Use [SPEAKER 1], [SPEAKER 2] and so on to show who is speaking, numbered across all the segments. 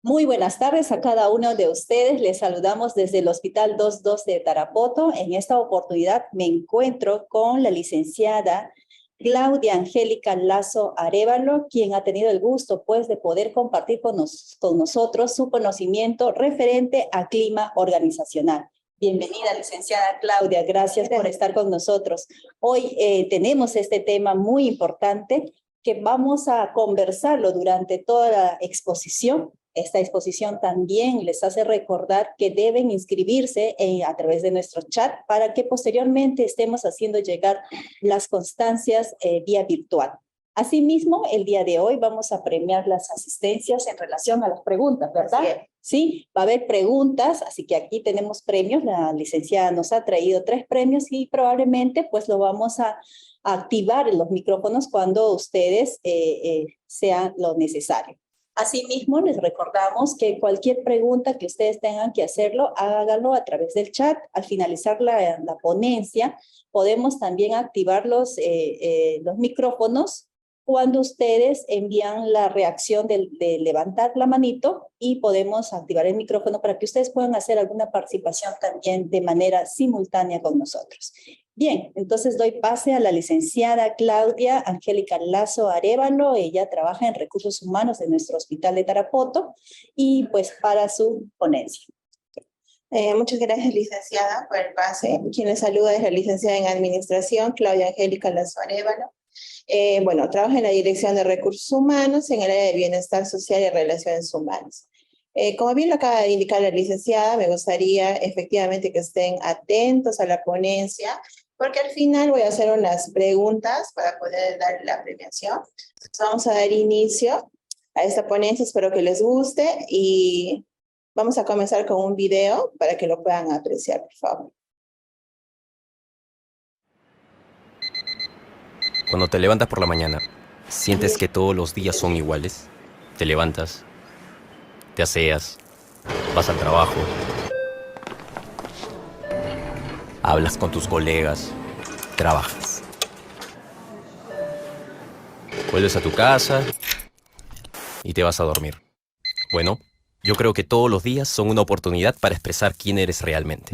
[SPEAKER 1] Muy buenas tardes a cada uno de ustedes. Les saludamos desde el Hospital 22 de Tarapoto. En esta oportunidad me encuentro con la licenciada Claudia Angélica Lazo Arévalo, quien ha tenido el gusto pues de poder compartir con nosotros su conocimiento referente a clima organizacional. Bienvenida, licenciada Claudia. Gracias por estar con nosotros. Hoy tenemos este tema muy importante que vamos a conversarlo durante toda la exposición. Esta exposición también les hace recordar que deben inscribirse a través de nuestro chat para que posteriormente estemos haciendo llegar las constancias vía virtual. Asimismo, el día de hoy vamos a premiar las asistencias en relación a las preguntas, ¿verdad? Sí, va a haber preguntas, así que aquí tenemos premios. La licenciada nos ha traído 3 premios y probablemente pues lo vamos a activar en los micrófonos cuando ustedes sean lo necesario. Asimismo, les recordamos que cualquier pregunta que ustedes tengan que hacerlo, háganlo a través del chat. Al finalizar la ponencia, podemos también activar los micrófonos cuando ustedes envían la reacción de levantar la manito y podemos activar el micrófono para que ustedes puedan hacer alguna participación también de manera simultánea con nosotros. Bien, entonces doy pase a la licenciada Claudia Angélica Lazo Arévalo. Ella trabaja en recursos humanos de nuestro hospital de Tarapoto y pues para su ponencia.
[SPEAKER 2] Muchas gracias, licenciada, por el pase. Quien les saluda es la licenciada en Administración, Claudia Angélica Lazo Arévalo. Bueno, trabajo en la Dirección de Recursos Humanos, en el área de Bienestar Social y Relaciones Humanas. Como bien lo acaba de indicar la licenciada, me gustaría efectivamente que estén atentos a la ponencia, porque al final voy a hacer unas preguntas para poder dar la premiación. Entonces vamos a dar inicio a esta ponencia, espero que les guste y vamos a comenzar con un video para que lo puedan apreciar, por favor.
[SPEAKER 3] Cuando te levantas por la mañana, ¿sientes que todos los días son iguales? Te levantas, te aseas, vas al trabajo, hablas con tus colegas, trabajas. Vuelves a tu casa y te vas a dormir. Bueno, yo creo que todos los días son una oportunidad para expresar quién eres realmente.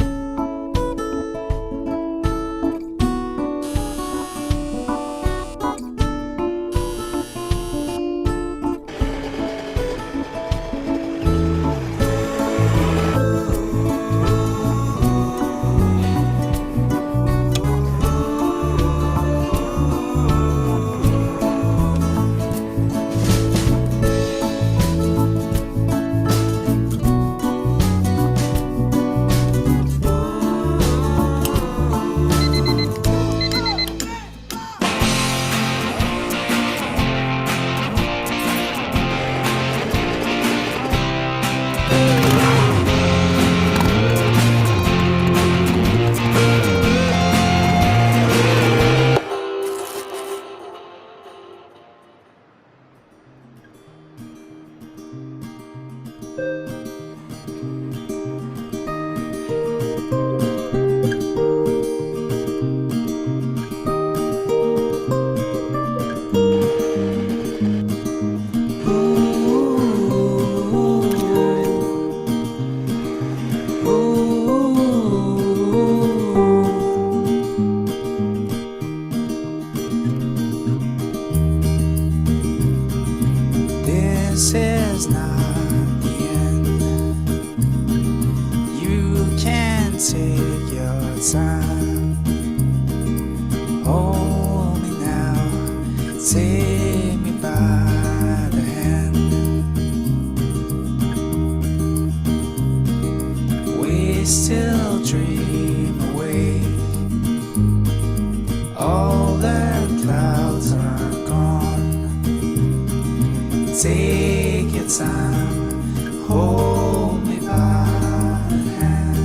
[SPEAKER 4] This is not the end. You can take your time. Hold me now, take me by the hand. We still dream away. All the clouds are gone. Take your time, hold me by the hand.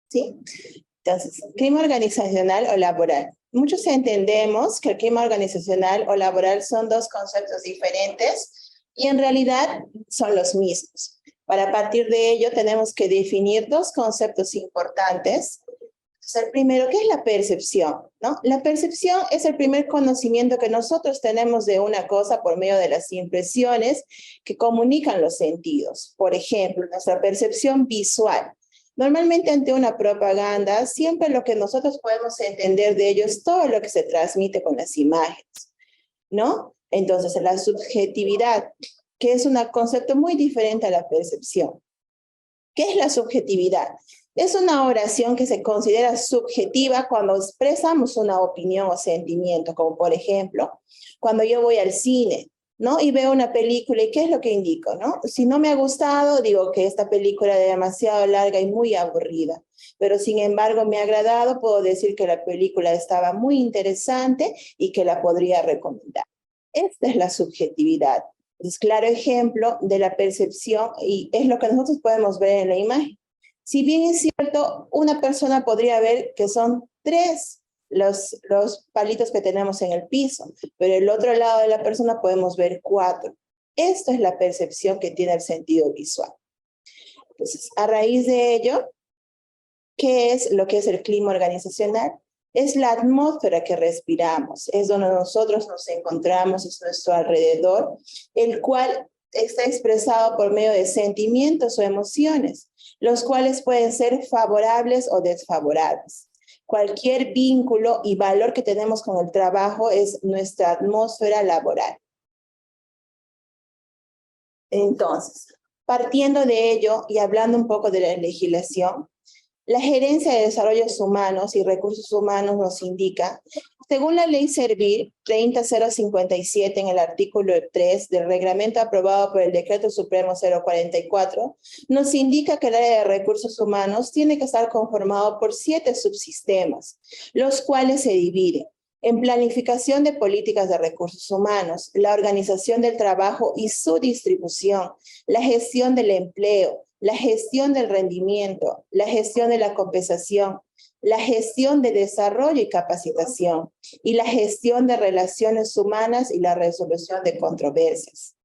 [SPEAKER 2] ¿Sí? Entonces, clima organizacional o laboral. Muchos entendemos que el clima organizacional o laboral son 2 conceptos diferentes y en realidad son los mismos. Para partir de ello tenemos que definir 2 conceptos importantes Entonces, el primero, ¿qué es la percepción? ¿No? La percepción es el primer conocimiento que nosotros tenemos de una cosa por medio de las impresiones que comunican los sentidos. Por ejemplo, nuestra percepción visual. Normalmente ante una propaganda, siempre lo que nosotros podemos entender de ello es todo lo que se transmite con las imágenes, ¿no? Entonces, la subjetividad, que es un concepto muy diferente a la percepción. ¿Qué es la subjetividad? Es una oración que se considera subjetiva cuando expresamos una opinión o sentimiento, como por ejemplo, cuando yo voy al cine, ¿no? Y veo una película, ¿y qué es lo que indico, no? Si no me ha gustado, digo que esta película es demasiado larga y muy aburrida. Pero sin embargo me ha agradado, puedo decir que la película estaba muy interesante y que la podría recomendar. Esta es la subjetividad. Es claro ejemplo de la percepción y es lo que nosotros podemos ver en la imagen. Si bien es cierto, una persona podría ver que son 3 los palitos que tenemos en el piso, pero el otro lado de la persona podemos ver 4. Esto es la percepción que tiene el sentido visual. Entonces, a raíz de ello, ¿qué es lo que es el clima organizacional? Es la atmósfera que respiramos, es donde nosotros nos encontramos, es nuestro alrededor, el cual está expresado por medio de sentimientos o emociones, los cuales pueden ser favorables o desfavorables. Cualquier vínculo y valor que tenemos con el trabajo es nuestra atmósfera laboral. Entonces, partiendo de ello y hablando un poco de la legislación, la Gerencia de Desarrollos Humanos y Recursos Humanos nos indica, según la Ley Servir 30057 en el artículo 3 del reglamento aprobado por el Decreto Supremo 044, nos indica que el área de recursos humanos tiene que estar conformado por 7 subsistemas, los cuales se dividen en planificación de políticas de recursos humanos, la organización del trabajo y su distribución, la gestión del empleo, la gestión del rendimiento, la gestión de la compensación, la gestión de desarrollo y capacitación, y la gestión de relaciones humanas y la resolución de controversias.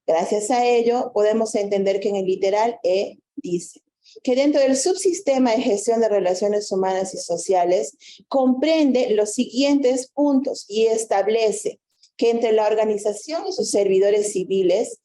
[SPEAKER 2] Gracias a ello, podemos entender que en el literal E dice que dentro del subsistema de gestión de relaciones humanas y sociales comprende los siguientes puntos y establece que entre la organización y sus servidores civiles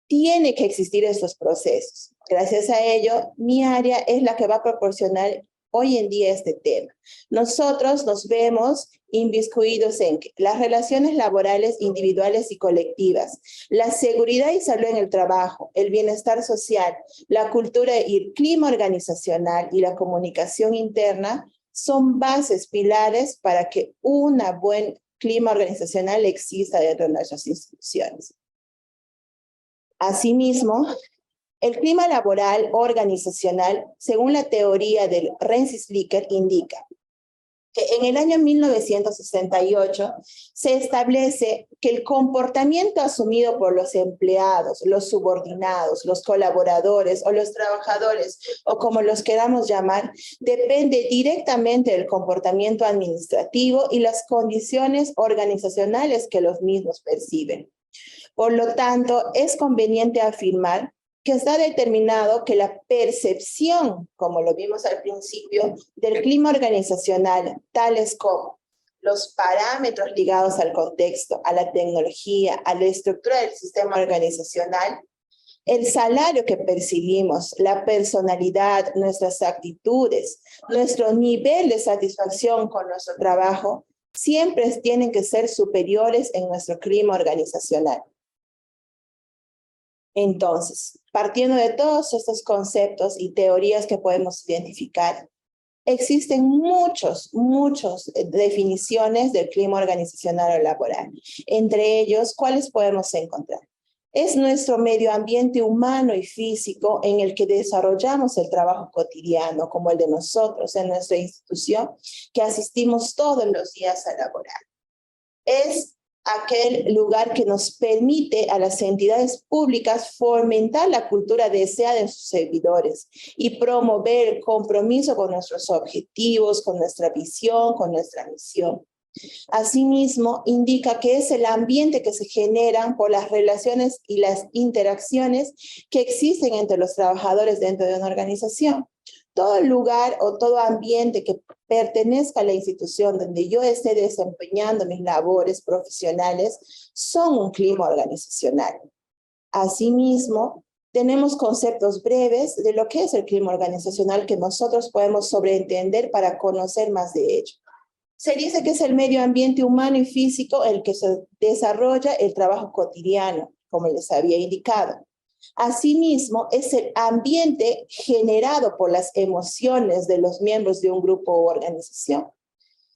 [SPEAKER 2] tiene que existir estos procesos. Gracias a ello, mi área es la que va a proporcionar hoy en día este tema. Nosotros nos vemos inmiscuidos en las relaciones laborales individuales y colectivas, la seguridad y salud en el trabajo, el bienestar social, la cultura y el clima organizacional y la comunicación interna son bases, pilares para que un buen clima organizacional exista dentro de nuestras instituciones. Asimismo, el clima laboral organizacional, según la teoría del Rensselaer, indica que en el año 1968 se establece que el comportamiento asumido por los empleados, los subordinados, los colaboradores o los trabajadores, o como los queramos llamar, depende directamente del comportamiento administrativo y las condiciones organizacionales que los mismos perciben. Por lo tanto, es conveniente afirmar que está determinado que la percepción, como lo vimos al principio, del clima organizacional, tales como los parámetros ligados al contexto, a la tecnología, a la estructura del sistema organizacional, el salario que percibimos, la personalidad, nuestras actitudes, nuestro nivel de satisfacción con nuestro trabajo, siempre tienen que ser superiores en nuestro clima organizacional. Entonces, partiendo de todos estos conceptos y teorías que podemos identificar, existen muchas definiciones del clima organizacional o laboral. Entre ellos, ¿cuáles podemos encontrar? Es nuestro medio ambiente humano y físico en el que desarrollamos el trabajo cotidiano, como el de nosotros en nuestra institución, que asistimos todos los días a laborar. Es aquel lugar que nos permite a las entidades públicas fomentar la cultura deseada en sus servidores y promover el compromiso con nuestros objetivos, con nuestra visión, con nuestra misión. Asimismo, indica que es el ambiente que se generan por las relaciones y las interacciones que existen entre los trabajadores dentro de una organización. Todo lugar o todo ambiente que pertenezca a la institución donde yo esté desempeñando mis labores profesionales, son un clima organizacional. Asimismo, tenemos conceptos breves de lo que es el clima organizacional que nosotros podemos sobreentender para conocer más de ello. Se dice que es el medio ambiente humano y físico en el que se desarrolla el trabajo cotidiano, como les había indicado. Asimismo, es el ambiente generado por las emociones de los miembros de un grupo u organización.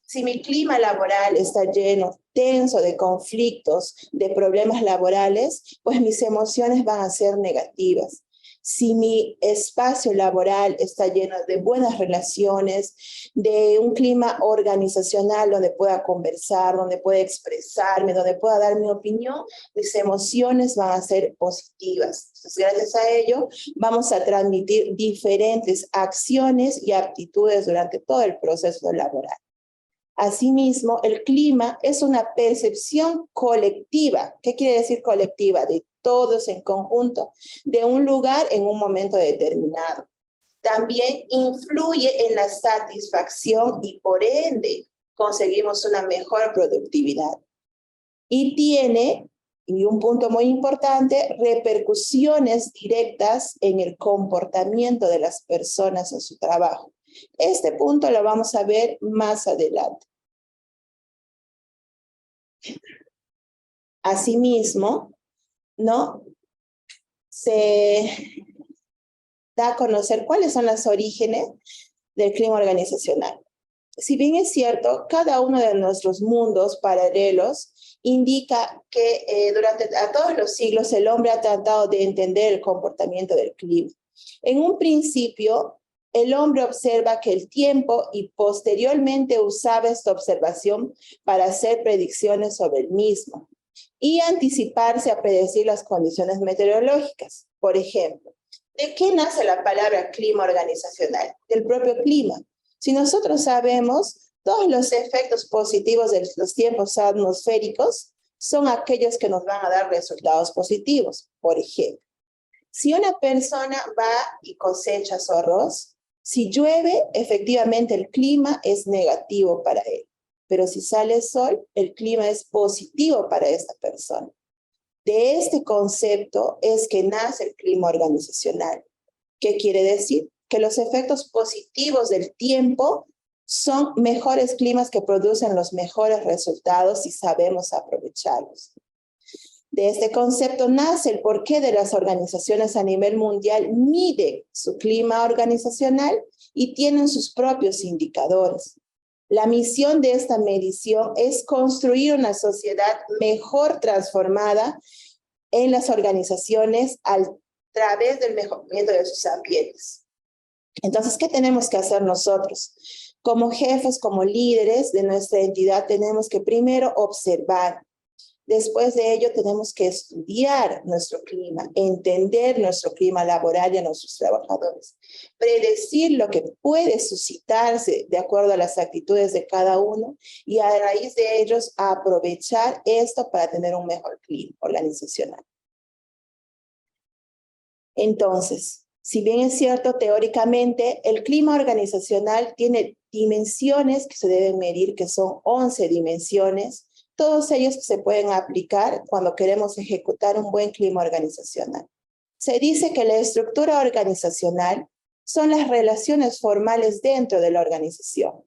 [SPEAKER 2] Si mi clima laboral está lleno, tenso de conflictos, de problemas laborales, pues mis emociones van a ser negativas. Si mi espacio laboral está lleno de buenas relaciones, de un clima organizacional donde pueda conversar, donde pueda expresarme, donde pueda dar mi opinión, mis emociones van a ser positivas. Entonces, gracias a ello, vamos a transmitir diferentes acciones y actitudes durante todo el proceso laboral. Asimismo, el clima es una percepción colectiva. ¿Qué quiere decir colectiva? De todos en conjunto, de un lugar en un momento determinado. También influye en la satisfacción y por ende conseguimos una mejor productividad. Y tiene, y un punto muy importante, repercusiones directas en el comportamiento de las personas en su trabajo. Este punto lo vamos a ver más adelante. Asimismo, ¿no? Se da a conocer cuáles son los orígenes del clima organizacional. Si bien es cierto, cada uno de nuestros mundos paralelos indica que durante todos los siglos el hombre ha tratado de entender el comportamiento del clima. En un principio, el hombre observa que el tiempo y posteriormente usaba esta observación para hacer predicciones sobre el mismo y anticiparse a predecir las condiciones meteorológicas. Por ejemplo, ¿de qué nace la palabra clima organizacional? Del propio clima. Si nosotros sabemos, todos los efectos positivos de los tiempos atmosféricos son aquellos que nos van a dar resultados positivos. Por ejemplo, si una persona va y cosecha su arroz, si llueve, efectivamente el clima es negativo para él. Pero si sale el sol, el clima es positivo para esta persona. De este concepto es que nace el clima organizacional. ¿Qué quiere decir? Que los efectos positivos del tiempo son mejores climas que producen los mejores resultados si sabemos aprovecharlos. De este concepto nace el porqué de las organizaciones a nivel mundial miden su clima organizacional y tienen sus propios indicadores. La misión de esta medición es construir una sociedad mejor transformada en las organizaciones a través del mejoramiento de sus ambientes. Entonces, ¿qué tenemos que hacer nosotros? Como jefes, como líderes de nuestra entidad, tenemos que primero observar. Después de ello, tenemos que estudiar nuestro clima, entender nuestro clima laboral y a nuestros trabajadores, predecir lo que puede suscitarse de acuerdo a las actitudes de cada uno y a raíz de ellos aprovechar esto para tener un mejor clima organizacional. Entonces, si bien es cierto, teóricamente, el clima organizacional tiene dimensiones que se deben medir, que son 11 dimensiones, todos ellos que se pueden aplicar cuando queremos ejecutar un buen clima organizacional. Se dice que la estructura organizacional son las relaciones formales dentro de la organización.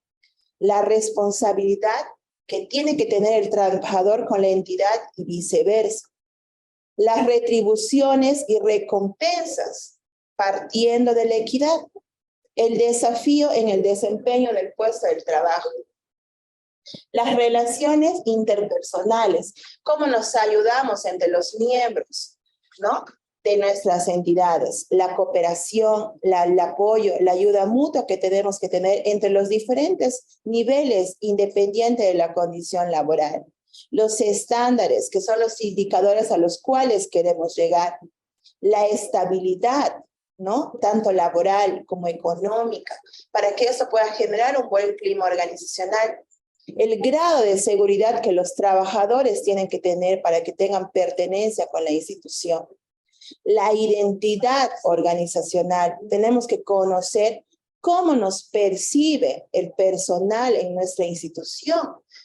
[SPEAKER 2] La responsabilidad que tiene que tener el trabajador con la entidad y viceversa. Las retribuciones y recompensas partiendo de la equidad. El desafío en el desempeño del puesto del trabajo. Las relaciones interpersonales, cómo nos ayudamos entre los miembros, ¿no?, de nuestras entidades, la cooperación, el apoyo, la ayuda mutua que tenemos que tener entre los diferentes niveles independiente de la condición laboral, los estándares, que son los indicadores a los cuales queremos llegar, la estabilidad, ¿no?, tanto laboral como económica, para que eso pueda generar un buen clima organizacional. El grado de seguridad que los trabajadores tienen que tener para que tengan pertenencia con la institución. La identidad organizacional. Tenemos que conocer cómo nos percibe el personal en nuestra institución.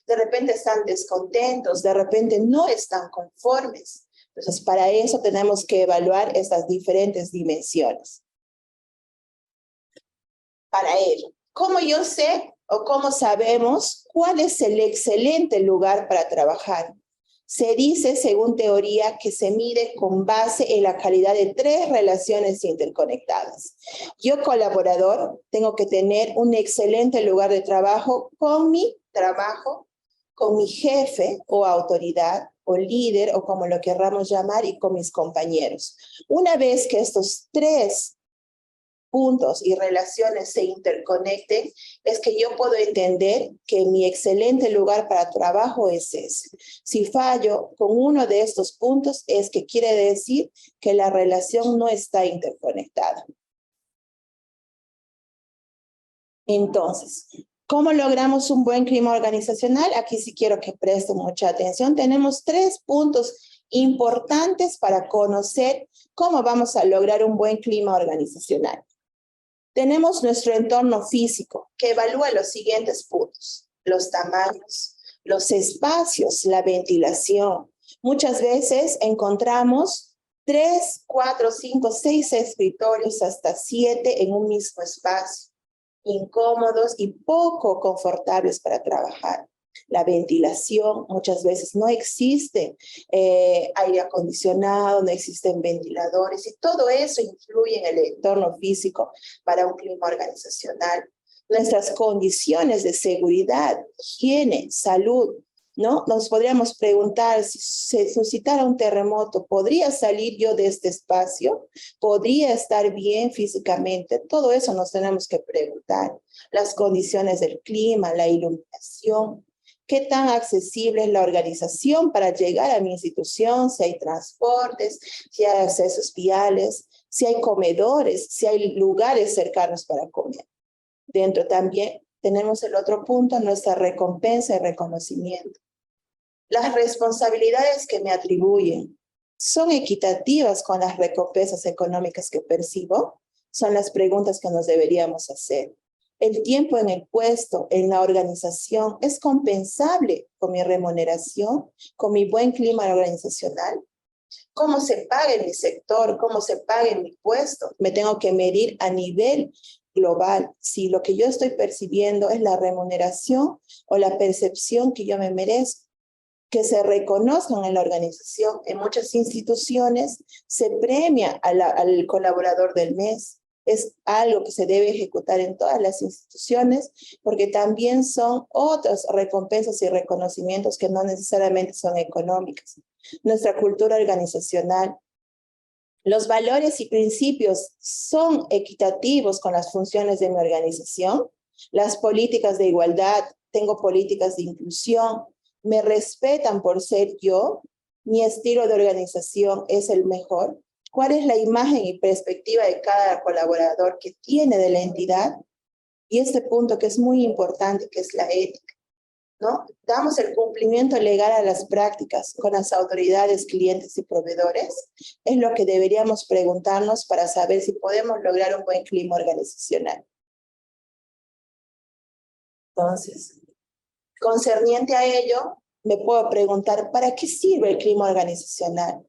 [SPEAKER 2] De repente están descontentos, de repente no están conformes. Entonces, para eso tenemos que evaluar estas diferentes dimensiones. Para ello, ¿cómo yo sé o cómo sabemos cuál es el excelente lugar para trabajar? Se dice, según teoría, que se mide con base en la calidad de 3 relaciones interconectadas. Yo, colaborador, tengo que tener un excelente lugar de trabajo, con mi jefe o autoridad o líder o como lo querramos llamar y con mis compañeros. Una vez que estos 3 puntos y relaciones se interconecten, es que yo puedo entender que mi excelente lugar para trabajo es ese. Si fallo con uno de estos puntos, es que quiere decir que la relación no está interconectada. Entonces, ¿cómo logramos un buen clima organizacional? Aquí sí quiero que presten mucha atención. Tenemos 3 puntos importantes para conocer cómo vamos a lograr un buen clima organizacional. Tenemos nuestro entorno físico, que evalúa los siguientes puntos: los tamaños, los espacios, la ventilación. Muchas veces encontramos 3, 4, 5, 6 escritorios, hasta 7 en un mismo espacio, incómodos y poco confortables para trabajar. La ventilación, muchas veces no existe aire acondicionado, no existen ventiladores, y todo eso influye en el entorno físico para un clima organizacional. Nuestras condiciones de seguridad, higiene, salud, ¿no? Nos podríamos preguntar, si se suscitara un terremoto, ¿podría salir yo de este espacio? ¿Podría estar bien físicamente? Todo eso nos tenemos que preguntar. Las condiciones del clima, la iluminación. ¿Qué tan accesible es la organización para llegar a mi institución? Si hay transportes, si hay accesos viales, si hay comedores, si hay lugares cercanos para comer. Dentro también tenemos el otro punto, nuestra recompensa y reconocimiento. Las responsabilidades que me atribuyen, ¿son equitativas con las recompensas económicas que percibo? Son las preguntas que nos deberíamos hacer. ¿El tiempo en el puesto, en la organización, es compensable con mi remuneración, con mi buen clima organizacional? ¿Cómo se paga en mi sector? ¿Cómo se paga en mi puesto? Me tengo que medir a nivel global si lo que yo estoy percibiendo es la remuneración o la percepción que yo me merezco. Que se reconozcan en la organización. En muchas instituciones se premia al colaborador del mes. Es algo que se debe ejecutar en todas las instituciones, porque también son otras recompensas y reconocimientos que no necesariamente son económicas. Nuestra cultura organizacional. Los valores y principios son equitativos con las funciones de mi organización. Las políticas de igualdad, tengo políticas de inclusión, me respetan por ser yo, mi estilo de organización es el mejor. ¿Cuál es la imagen y perspectiva de cada colaborador que tiene de la entidad? Y este punto que es muy importante, que es la ética, ¿no? Damos el cumplimiento legal a las prácticas con las autoridades, clientes y proveedores. Es lo que deberíamos preguntarnos para saber si podemos lograr un buen clima organizacional. Entonces, concerniente a ello, me puedo preguntar, ¿para qué sirve el clima organizacional?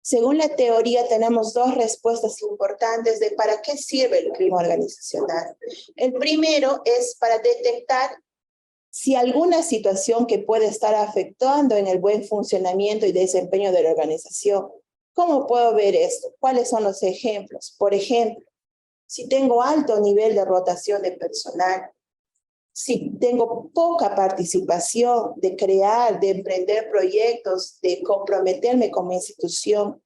[SPEAKER 2] Según la teoría, tenemos 2 respuestas importantes de para qué sirve el clima organizacional. El primero es para detectar si alguna situación que puede estar afectando en el buen funcionamiento y desempeño de la organización. ¿Cómo puedo ver esto? ¿Cuáles son los ejemplos? Por ejemplo, si tengo alto nivel de rotación de personal, si tengo poca participación de crear, de emprender proyectos, de comprometerme como institución,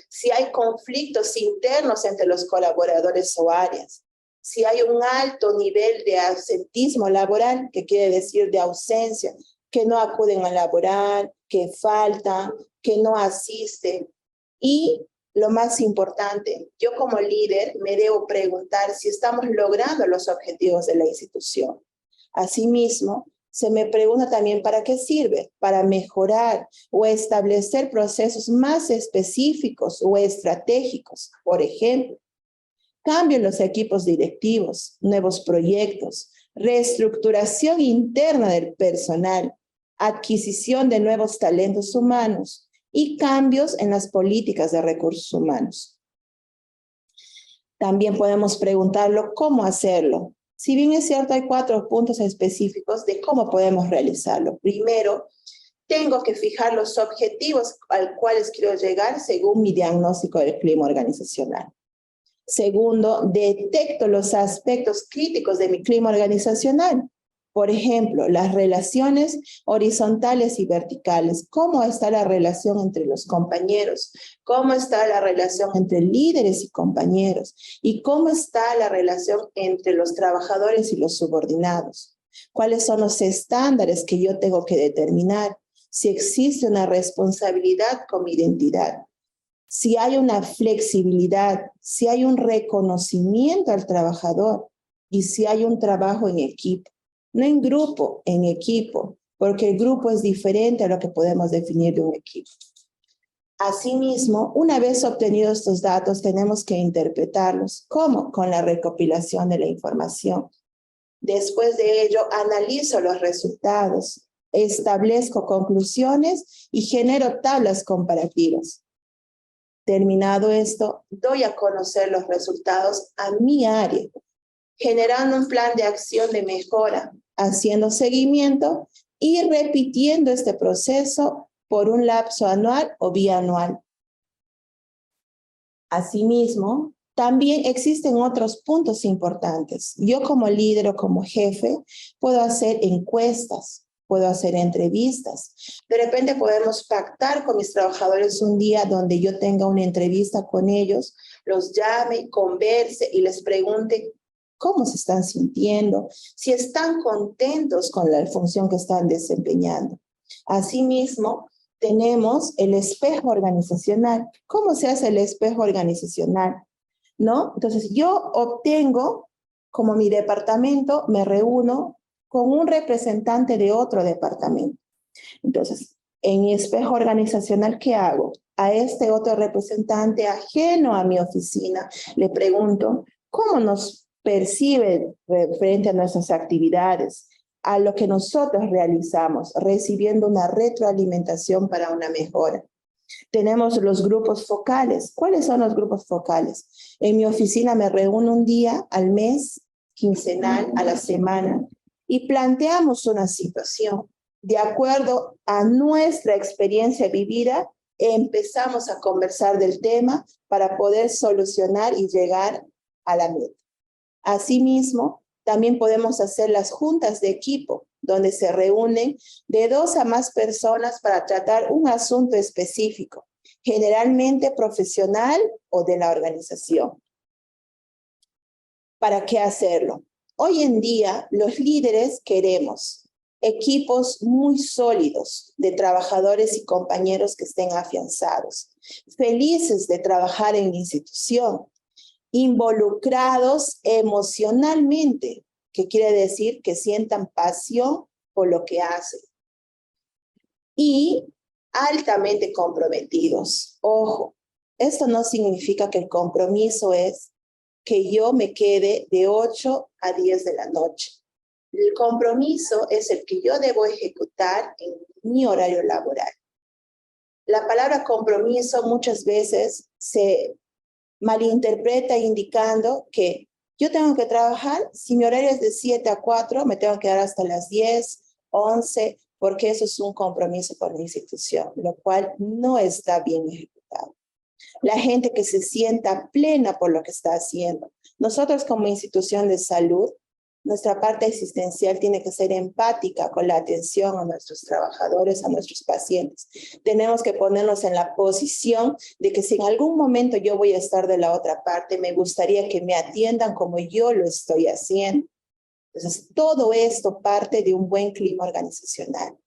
[SPEAKER 2] si hay conflictos internos entre los colaboradores o áreas, si hay un alto nivel de absentismo laboral, que quiere decir de ausencia, que no acuden a laborar, que faltan, que no asisten. Y lo más importante, yo como líder me debo preguntar si estamos logrando los objetivos de la institución. Asimismo, se me pregunta también para qué sirve, para mejorar o establecer procesos más específicos o estratégicos. Por ejemplo, cambio en los equipos directivos, nuevos proyectos, reestructuración interna del personal, adquisición de nuevos talentos humanos y cambios en las políticas de recursos humanos. También podemos preguntarlo cómo hacerlo. Si bien es cierto, hay 4 puntos específicos de cómo podemos realizarlo. Primero, tengo que fijar los objetivos al cuales quiero llegar según mi diagnóstico del clima organizacional. Segundo, detecto los aspectos críticos de mi clima organizacional. Por ejemplo, las relaciones horizontales y verticales. ¿Cómo está la relación entre los compañeros? ¿Cómo está la relación entre líderes y compañeros? ¿Y cómo está la relación entre los trabajadores y los subordinados? ¿Cuáles son los estándares que yo tengo que determinar? Si existe una responsabilidad con mi identidad. Si hay una flexibilidad, si hay un reconocimiento al trabajador y si hay un trabajo en equipo. No en grupo, en equipo, porque el grupo es diferente a lo que podemos definir de un equipo. Asimismo, una vez obtenidos estos datos, tenemos que interpretarlos. ¿Cómo? Con la recopilación de la información. Después de ello, analizo los resultados, establezco conclusiones y genero tablas comparativas. Terminado esto, doy a conocer los resultados a mi área, generando un plan de acción de mejora, haciendo seguimiento y repitiendo este proceso por un lapso anual o bianual. Asimismo, también existen otros puntos importantes. Yo como líder o como jefe puedo hacer encuestas, puedo hacer entrevistas. De repente podemos pactar con mis trabajadores un día donde yo tenga una entrevista con ellos, los llame, converse y les pregunte cómo se están sintiendo, si están contentos con la función que están desempeñando. Asimismo, tenemos el espejo organizacional. ¿Cómo se hace el espejo organizacional? ¿No? Entonces, yo obtengo, como mi departamento, me reúno con un representante de otro departamento. Entonces, en mi espejo organizacional, ¿qué hago? A este otro representante ajeno a mi oficina, le pregunto, ¿cómo nos percibe frente a nuestras actividades, a lo que nosotros realizamos, recibiendo una retroalimentación para una mejora? Tenemos los grupos focales. ¿Cuáles son los grupos focales? En mi oficina me reúno un día al mes, quincenal, a la semana, y planteamos una situación. De acuerdo a nuestra experiencia vivida, empezamos a conversar del tema para poder solucionar y llegar a la meta. Asimismo, también podemos hacer las juntas de equipo, donde se reúnen de 2 a más personas para tratar un asunto específico, generalmente profesional o de la organización. ¿Para qué hacerlo? Hoy en día, los líderes queremos equipos muy sólidos de trabajadores y compañeros que estén afianzados, felices de trabajar en la institución, involucrados emocionalmente, que quiere decir que sientan pasión por lo que hacen, y altamente comprometidos. Ojo, esto no significa que el compromiso es que yo me quede de 8 a 10 de la noche. El compromiso es el que yo debo ejecutar en mi horario laboral. La palabra compromiso muchas veces se malinterpreta indicando que yo tengo que trabajar, si mi horario es de 7 a 4, me tengo que quedar hasta las 10, 11, porque eso es un compromiso por la institución, lo cual no está bien ejecutado. La gente que se sienta plena por lo que está haciendo. Nosotros como institución de salud, nuestra parte existencial tiene que ser empática con la atención a nuestros trabajadores, a nuestros pacientes. Tenemos que ponernos en la posición de que si en algún momento yo voy a estar de la otra parte, me gustaría que me atiendan como yo lo estoy haciendo. Entonces, todo esto parte de un buen clima organizacional.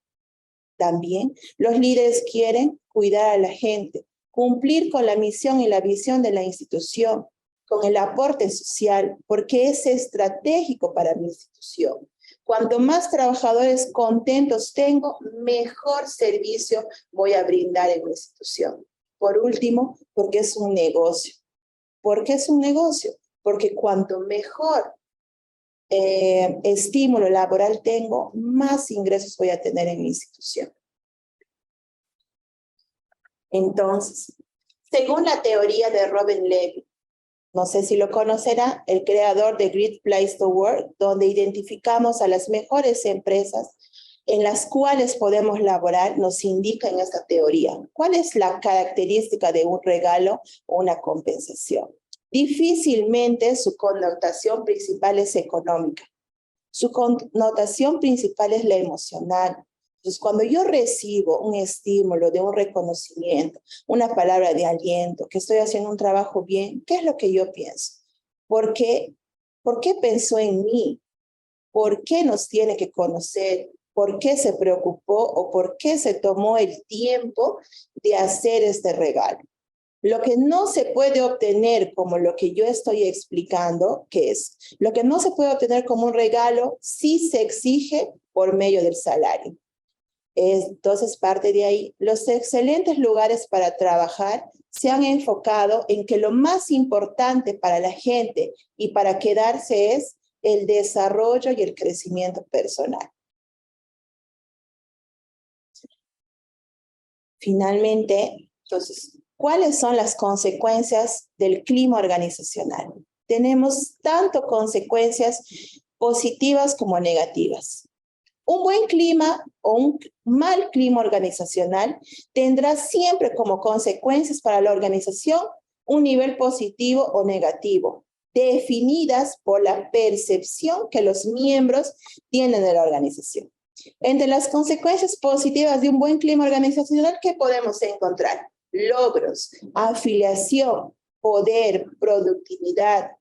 [SPEAKER 2] También los líderes quieren cuidar a la gente, cumplir con la misión y la visión de la institución, con el aporte social, porque es estratégico para mi institución. Cuanto más trabajadores contentos tengo, mejor servicio voy a brindar en mi institución. Por último, porque es un negocio. ¿Por qué es un negocio? porque cuanto mejor estímulo laboral tengo, más ingresos voy a tener en mi institución. Entonces, según la teoría de Robin Levy, no sé si lo conocerá, el creador de Great Place to Work, donde identificamos a las mejores empresas en las cuales podemos laborar, nos indica en esta teoría cuál es la característica de un regalo o una compensación. Difícilmente su connotación principal es económica. Su connotación principal es la emocional. Entonces, cuando yo recibo un estímulo de un reconocimiento, una palabra de aliento, que estoy haciendo un trabajo bien, ¿qué es lo que yo pienso? ¿Por qué pensó en mí? ¿Por qué nos tiene que conocer? ¿Por qué se preocupó o por qué se tomó el tiempo de hacer este regalo? Lo que no se puede obtener como lo que yo estoy explicando, ¿qué es? Lo que no se puede obtener como un regalo, sí se exige por medio del salario. Entonces, parte de ahí, los excelentes lugares para trabajar se han enfocado en que lo más importante para la gente y para quedarse es el desarrollo y el crecimiento personal. Finalmente, entonces, ¿cuáles son las consecuencias del clima organizacional? Tenemos tanto consecuencias positivas como negativas. Un buen clima o un mal clima organizacional tendrá siempre como consecuencias para la organización un nivel positivo o negativo, definidas por la percepción que los miembros tienen de la organización. Entre las consecuencias positivas de un buen clima organizacional, ¿qué podemos encontrar? Logros, afiliación, poder, productividad,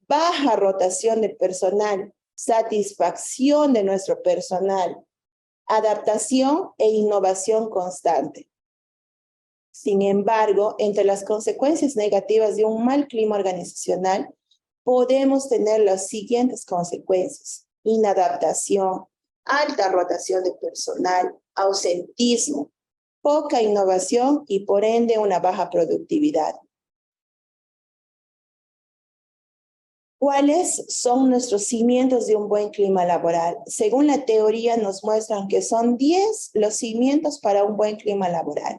[SPEAKER 2] baja rotación de personal, satisfacción de nuestro personal, adaptación e innovación constante. Sin embargo, entre las consecuencias negativas de un mal clima organizacional, podemos tener las siguientes consecuencias: inadaptación, alta rotación de personal, ausentismo, poca innovación y por ende una baja productividad. ¿Cuáles son nuestros cimientos de un buen clima laboral? Según la teoría nos muestran que son 10 los cimientos para un buen clima laboral.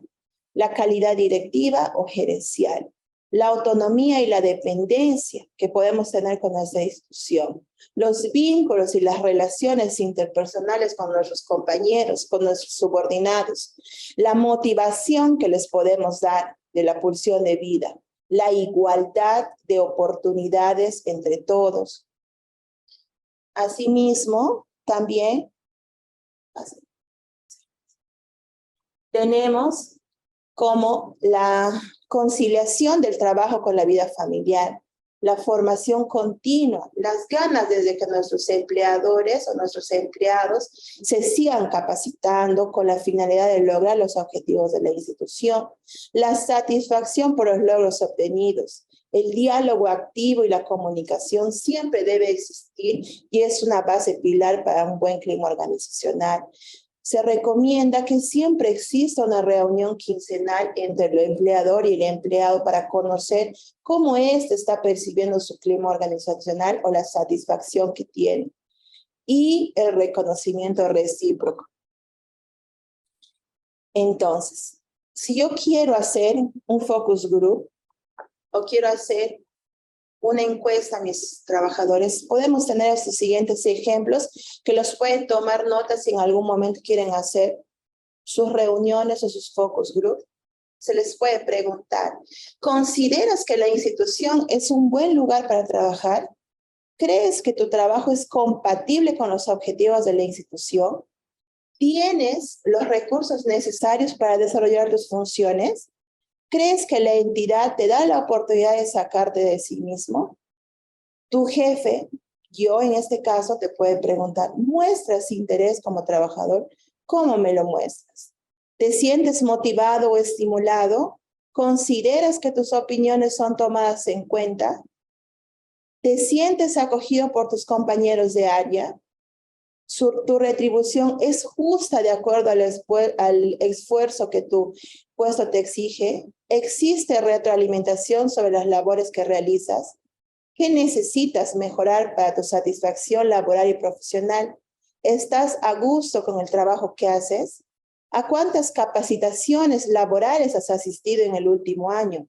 [SPEAKER 2] La calidad directiva o gerencial, la autonomía y la dependencia que podemos tener con nuestra institución, los vínculos y las relaciones interpersonales con nuestros compañeros, con nuestros subordinados, la motivación que les podemos dar de la pulsión de vida, la igualdad de oportunidades entre todos. Asimismo, también tenemos como la conciliación del trabajo con la vida familiar, la formación continua, las ganas desde que nuestros empleadores o nuestros empleados se sigan capacitando con la finalidad de lograr los objetivos de la institución, la satisfacción por los logros obtenidos, el diálogo activo y la comunicación siempre debe existir y es una base pilar para un buen clima organizacional. Se recomienda que siempre exista una reunión quincenal entre el empleador y el empleado para conocer cómo éste está percibiendo su clima organizacional o la satisfacción que tiene. Y el reconocimiento recíproco. Entonces, si yo quiero hacer un focus group o quiero hacer una encuesta a mis trabajadores, podemos tener estos siguientes ejemplos que los pueden tomar notas si en algún momento quieren hacer sus reuniones o sus focus group. Se les puede preguntar, ¿consideras que la institución es un buen lugar para trabajar? ¿Crees que tu trabajo es compatible con los objetivos de la institución? ¿Tienes los recursos necesarios para desarrollar tus funciones? ¿Crees que la entidad te da la oportunidad de sacarte de sí mismo? Tu jefe, yo en este caso, te puede preguntar, ¿muestras interés como trabajador? ¿Cómo me lo muestras? ¿Te sientes motivado o estimulado? ¿Consideras que tus opiniones son tomadas en cuenta? ¿Te sientes acogido por tus compañeros de área? Tu retribución es justa de acuerdo al esfuerzo que tu puesto te exige. ¿Existe retroalimentación sobre las labores que realizas? ¿Qué necesitas mejorar para tu satisfacción laboral y profesional? ¿Estás a gusto con el trabajo que haces? ¿A cuántas capacitaciones laborales has asistido en el último año?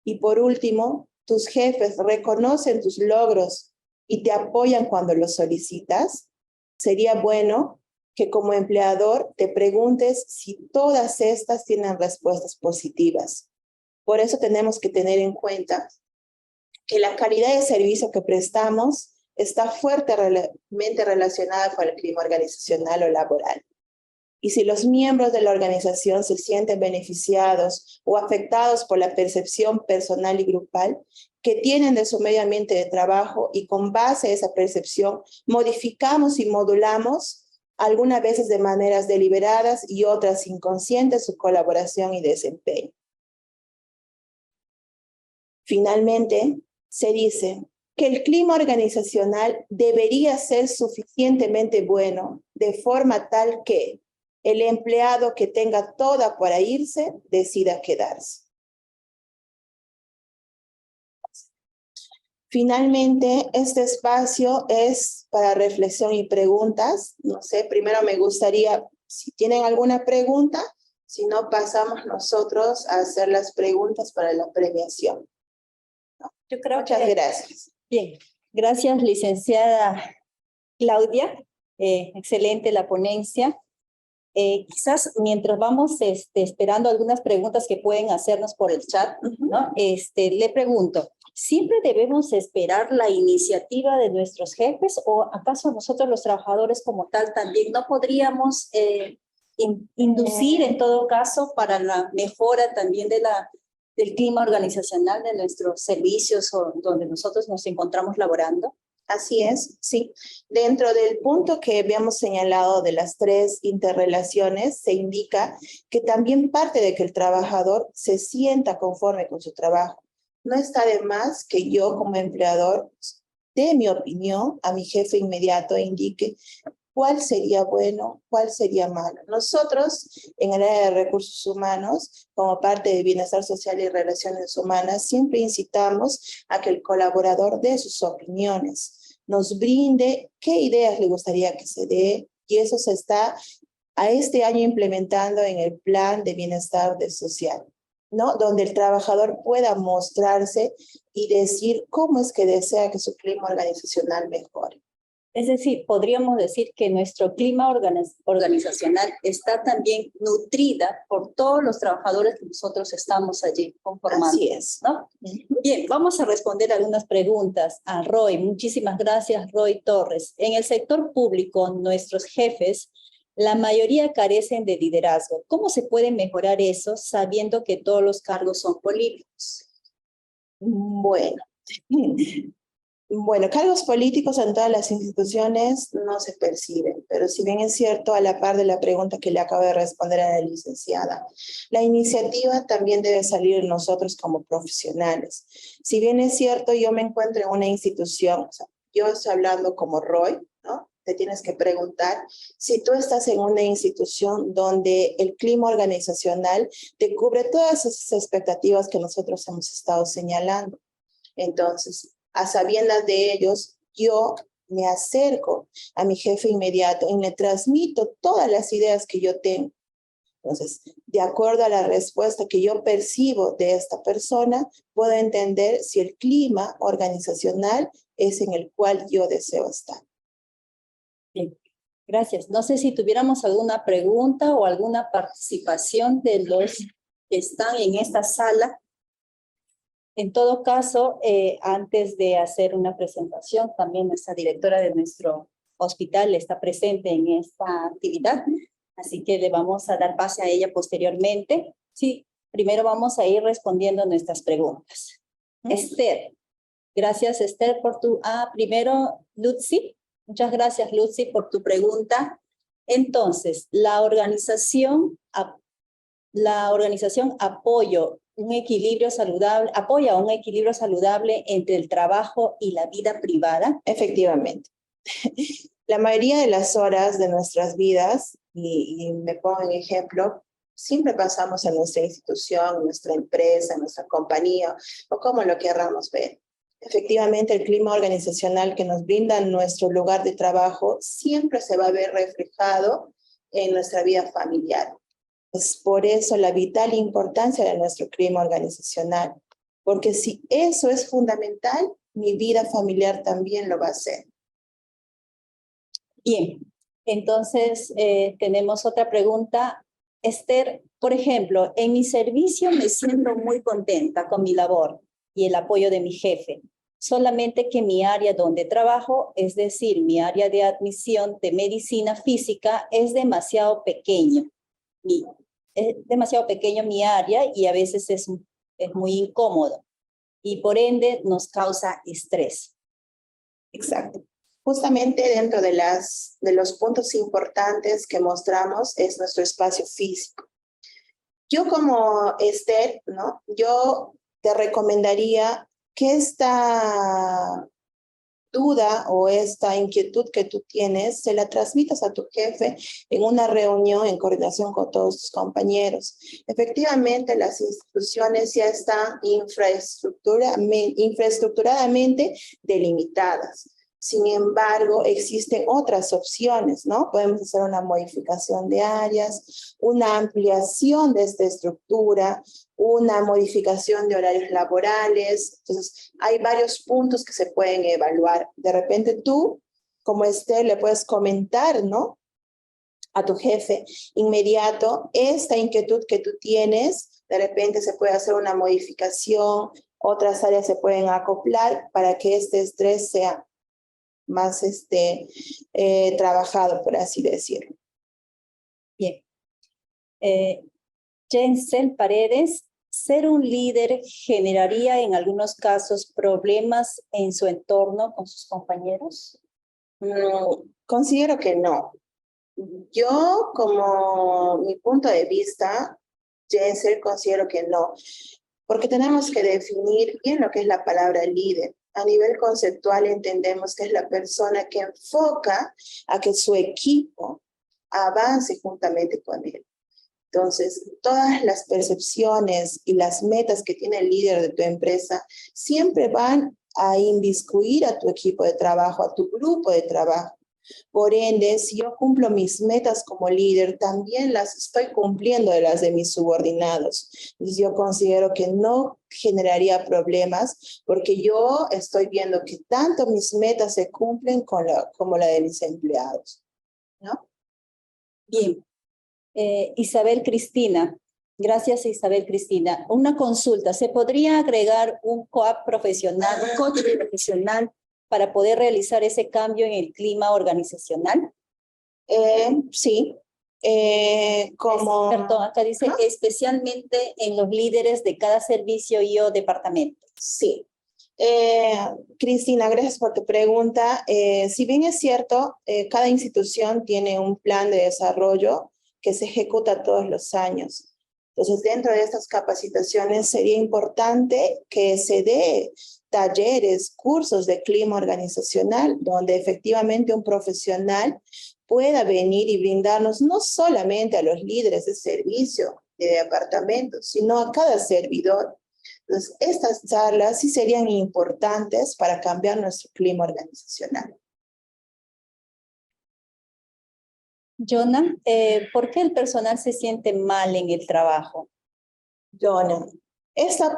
[SPEAKER 2] Y por último, ¿tus jefes reconocen tus logros y te apoyan cuando los solicitas? Sería bueno que como empleador te preguntes si todas estas tienen respuestas positivas. Por eso tenemos que tener en cuenta que la calidad de servicio que prestamos está fuertemente relacionada con el clima organizacional o laboral. Y si los miembros de la organización se sienten beneficiados o afectados por la percepción personal y grupal que tienen de su medio ambiente de trabajo y con base a esa percepción modificamos y modulamos, algunas veces de maneras deliberadas y otras inconscientes, su colaboración y desempeño. Finalmente, se dice que el clima organizacional debería ser suficientemente bueno de forma tal que el empleado que tenga toda para irse decida quedarse. Finalmente, este espacio es para reflexión y preguntas. No sé, primero me gustaría, si tienen alguna pregunta, si no, pasamos nosotros a hacer las preguntas para la premiación.
[SPEAKER 1] Yo creo
[SPEAKER 2] Muchas gracias.
[SPEAKER 1] Bien, gracias, licenciada Claudia. Excelente la ponencia. Quizás mientras vamos esperando algunas preguntas que pueden hacernos por el chat, ¿no? Le pregunto, ¿siempre debemos esperar la iniciativa de nuestros jefes o acaso nosotros los trabajadores como tal también no podríamos inducir en todo caso para la mejora también del clima organizacional de nuestros servicios o donde nosotros nos encontramos laborando?
[SPEAKER 2] Así es, sí. Dentro del punto que habíamos señalado de las 3 interrelaciones, se indica que también parte de que el trabajador se sienta conforme con su trabajo. No está de más que yo como empleador dé mi opinión a mi jefe inmediato e indique cuál sería bueno, cuál sería malo. Nosotros, en el área de recursos humanos, como parte de bienestar social y relaciones humanas, siempre incitamos a que el colaborador dé sus opiniones, nos brinde qué ideas le gustaría que se dé, y eso se está a este año implementando en el plan de bienestar social, ¿no? Donde el trabajador pueda mostrarse y decir cómo es que desea que su clima organizacional mejore.
[SPEAKER 1] Es decir, podríamos decir que nuestro clima organizacional está también nutrida por todos los trabajadores que nosotros estamos allí conformando.
[SPEAKER 2] Así es,
[SPEAKER 1] ¿no? Bien, vamos a responder algunas preguntas a Roy. Muchísimas gracias, Roy Torres. En el sector público, nuestros jefes, la mayoría carecen de liderazgo. ¿Cómo se puede mejorar eso sabiendo que todos los cargos son políticos?
[SPEAKER 2] Bueno, cargos políticos en todas las instituciones no se perciben, pero si bien es cierto, a la par de la pregunta que le acabo de responder a la licenciada, la iniciativa también debe salir de nosotros como profesionales. Si bien es cierto, yo me encuentro en una institución, o sea, yo estoy hablando como Roy, ¿no? Te tienes que preguntar si tú estás en una institución donde el clima organizacional te cubre todas esas expectativas que nosotros hemos estado señalando. Entonces, a sabiendas de ellos, yo me acerco a mi jefe inmediato y le transmito todas las ideas que yo tengo. Entonces, de acuerdo a la respuesta que yo percibo de esta persona, puedo entender si el clima organizacional es en el cual yo deseo estar.
[SPEAKER 1] Bien, gracias. No sé si tuviéramos alguna pregunta o alguna participación de los que están en esta sala. En todo caso, antes de hacer una presentación, también nuestra directora de nuestro hospital está presente en esta actividad, así que le vamos a dar pase a ella posteriormente. Sí, primero vamos a ir respondiendo nuestras preguntas. Esther, gracias Esther por tu... primero Lutzi, muchas gracias Lutzi por tu pregunta. Entonces, la organización apoya un equilibrio saludable entre el trabajo y la vida privada.
[SPEAKER 2] Efectivamente. La mayoría de las horas de nuestras vidas, y me pongo en ejemplo, siempre pasamos en nuestra institución, en nuestra empresa, en nuestra compañía, o como lo querramos ver. Efectivamente, el clima organizacional que nos brinda nuestro lugar de trabajo siempre se va a ver reflejado en nuestra vida familiar. Es por eso la vital importancia de nuestro clima organizacional, porque si eso es fundamental, mi vida familiar también lo va a ser.
[SPEAKER 1] Bien, entonces tenemos otra pregunta. Esther, por ejemplo, en mi servicio me siento muy contenta con mi labor y el apoyo de mi jefe. Solamente que mi área donde trabajo, es decir, mi área de admisión de medicina física, es demasiado pequeño. Es demasiado pequeño mi área y a veces es muy incómodo y por ende nos causa estrés.
[SPEAKER 2] Exacto. Justamente dentro de los puntos importantes que mostramos es nuestro espacio físico. Yo como Esther, ¿no? Yo te recomendaría que esta duda o esta inquietud que tú tienes, se la transmitas a tu jefe en una reunión en coordinación con todos tus compañeros. Efectivamente, las instituciones ya están infraestructuradamente delimitadas. Sin embargo, existen otras opciones, ¿no? Podemos hacer una modificación de áreas, una ampliación de esta estructura, una modificación de horarios laborales. Entonces, hay varios puntos que se pueden evaluar. De repente tú, como Esther, le puedes comentar, ¿no? A tu jefe inmediato, esta inquietud que tú tienes, de repente se puede hacer una modificación, otras áreas se pueden acoplar para que este estrés sea más trabajado, por así decirlo.
[SPEAKER 1] Bien. Jensel Paredes, ¿ser un líder generaría en algunos casos problemas en su entorno con sus compañeros?
[SPEAKER 2] Considero que no. Yo, como mi punto de vista, Jensel, considero que no, porque tenemos que definir bien lo que es la palabra líder. A nivel conceptual entendemos que es la persona que enfoca a que su equipo avance juntamente con él. Entonces, todas las percepciones y las metas que tiene el líder de tu empresa siempre van a inmiscuir a tu equipo de trabajo, a tu grupo de trabajo. Por ende, si yo cumplo mis metas como líder, también las estoy cumpliendo de las de mis subordinados. Entonces, yo considero que no generaría problemas porque yo estoy viendo que tanto mis metas se cumplen como la de mis empleados, ¿no?
[SPEAKER 1] Bien. Isabel Cristina. Gracias, Isabel Cristina. Una consulta. ¿Se podría agregar un coach profesional para poder realizar ese cambio en el clima organizacional?
[SPEAKER 2] Sí.
[SPEAKER 1] Perdón, acá dice especialmente en los líderes de cada servicio y o departamento.
[SPEAKER 2] Sí. Cristina, gracias por tu pregunta. Si bien es cierto, cada institución tiene un plan de desarrollo que se ejecuta todos los años. Entonces, dentro de estas capacitaciones sería importante que se dé talleres, cursos de clima organizacional, donde efectivamente un profesional pueda venir y brindarnos no solamente a los líderes de servicio de departamentos, sino a cada servidor. Entonces, estas charlas sí serían importantes para cambiar nuestro clima organizacional.
[SPEAKER 1] Jonah, ¿por qué el personal se siente mal en el trabajo?
[SPEAKER 2] Jonah, estas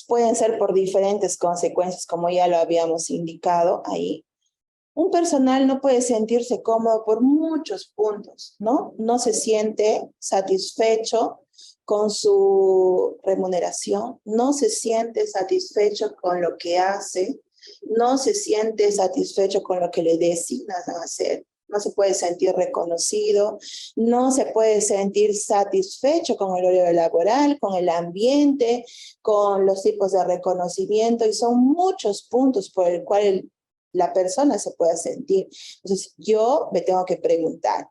[SPEAKER 2] pueden ser por diferentes consecuencias, como ya lo habíamos indicado ahí. Un personal no puede sentirse cómodo por muchos puntos, ¿no? No se siente satisfecho con su remuneración, no se siente satisfecho con lo que hace, no se siente satisfecho con lo que le designan a hacer, no se puede sentir reconocido, no se puede sentir satisfecho con el horario laboral, con el ambiente, con los tipos de reconocimiento, y son muchos puntos por el cual la persona se pueda sentir. Entonces, yo me tengo que preguntar,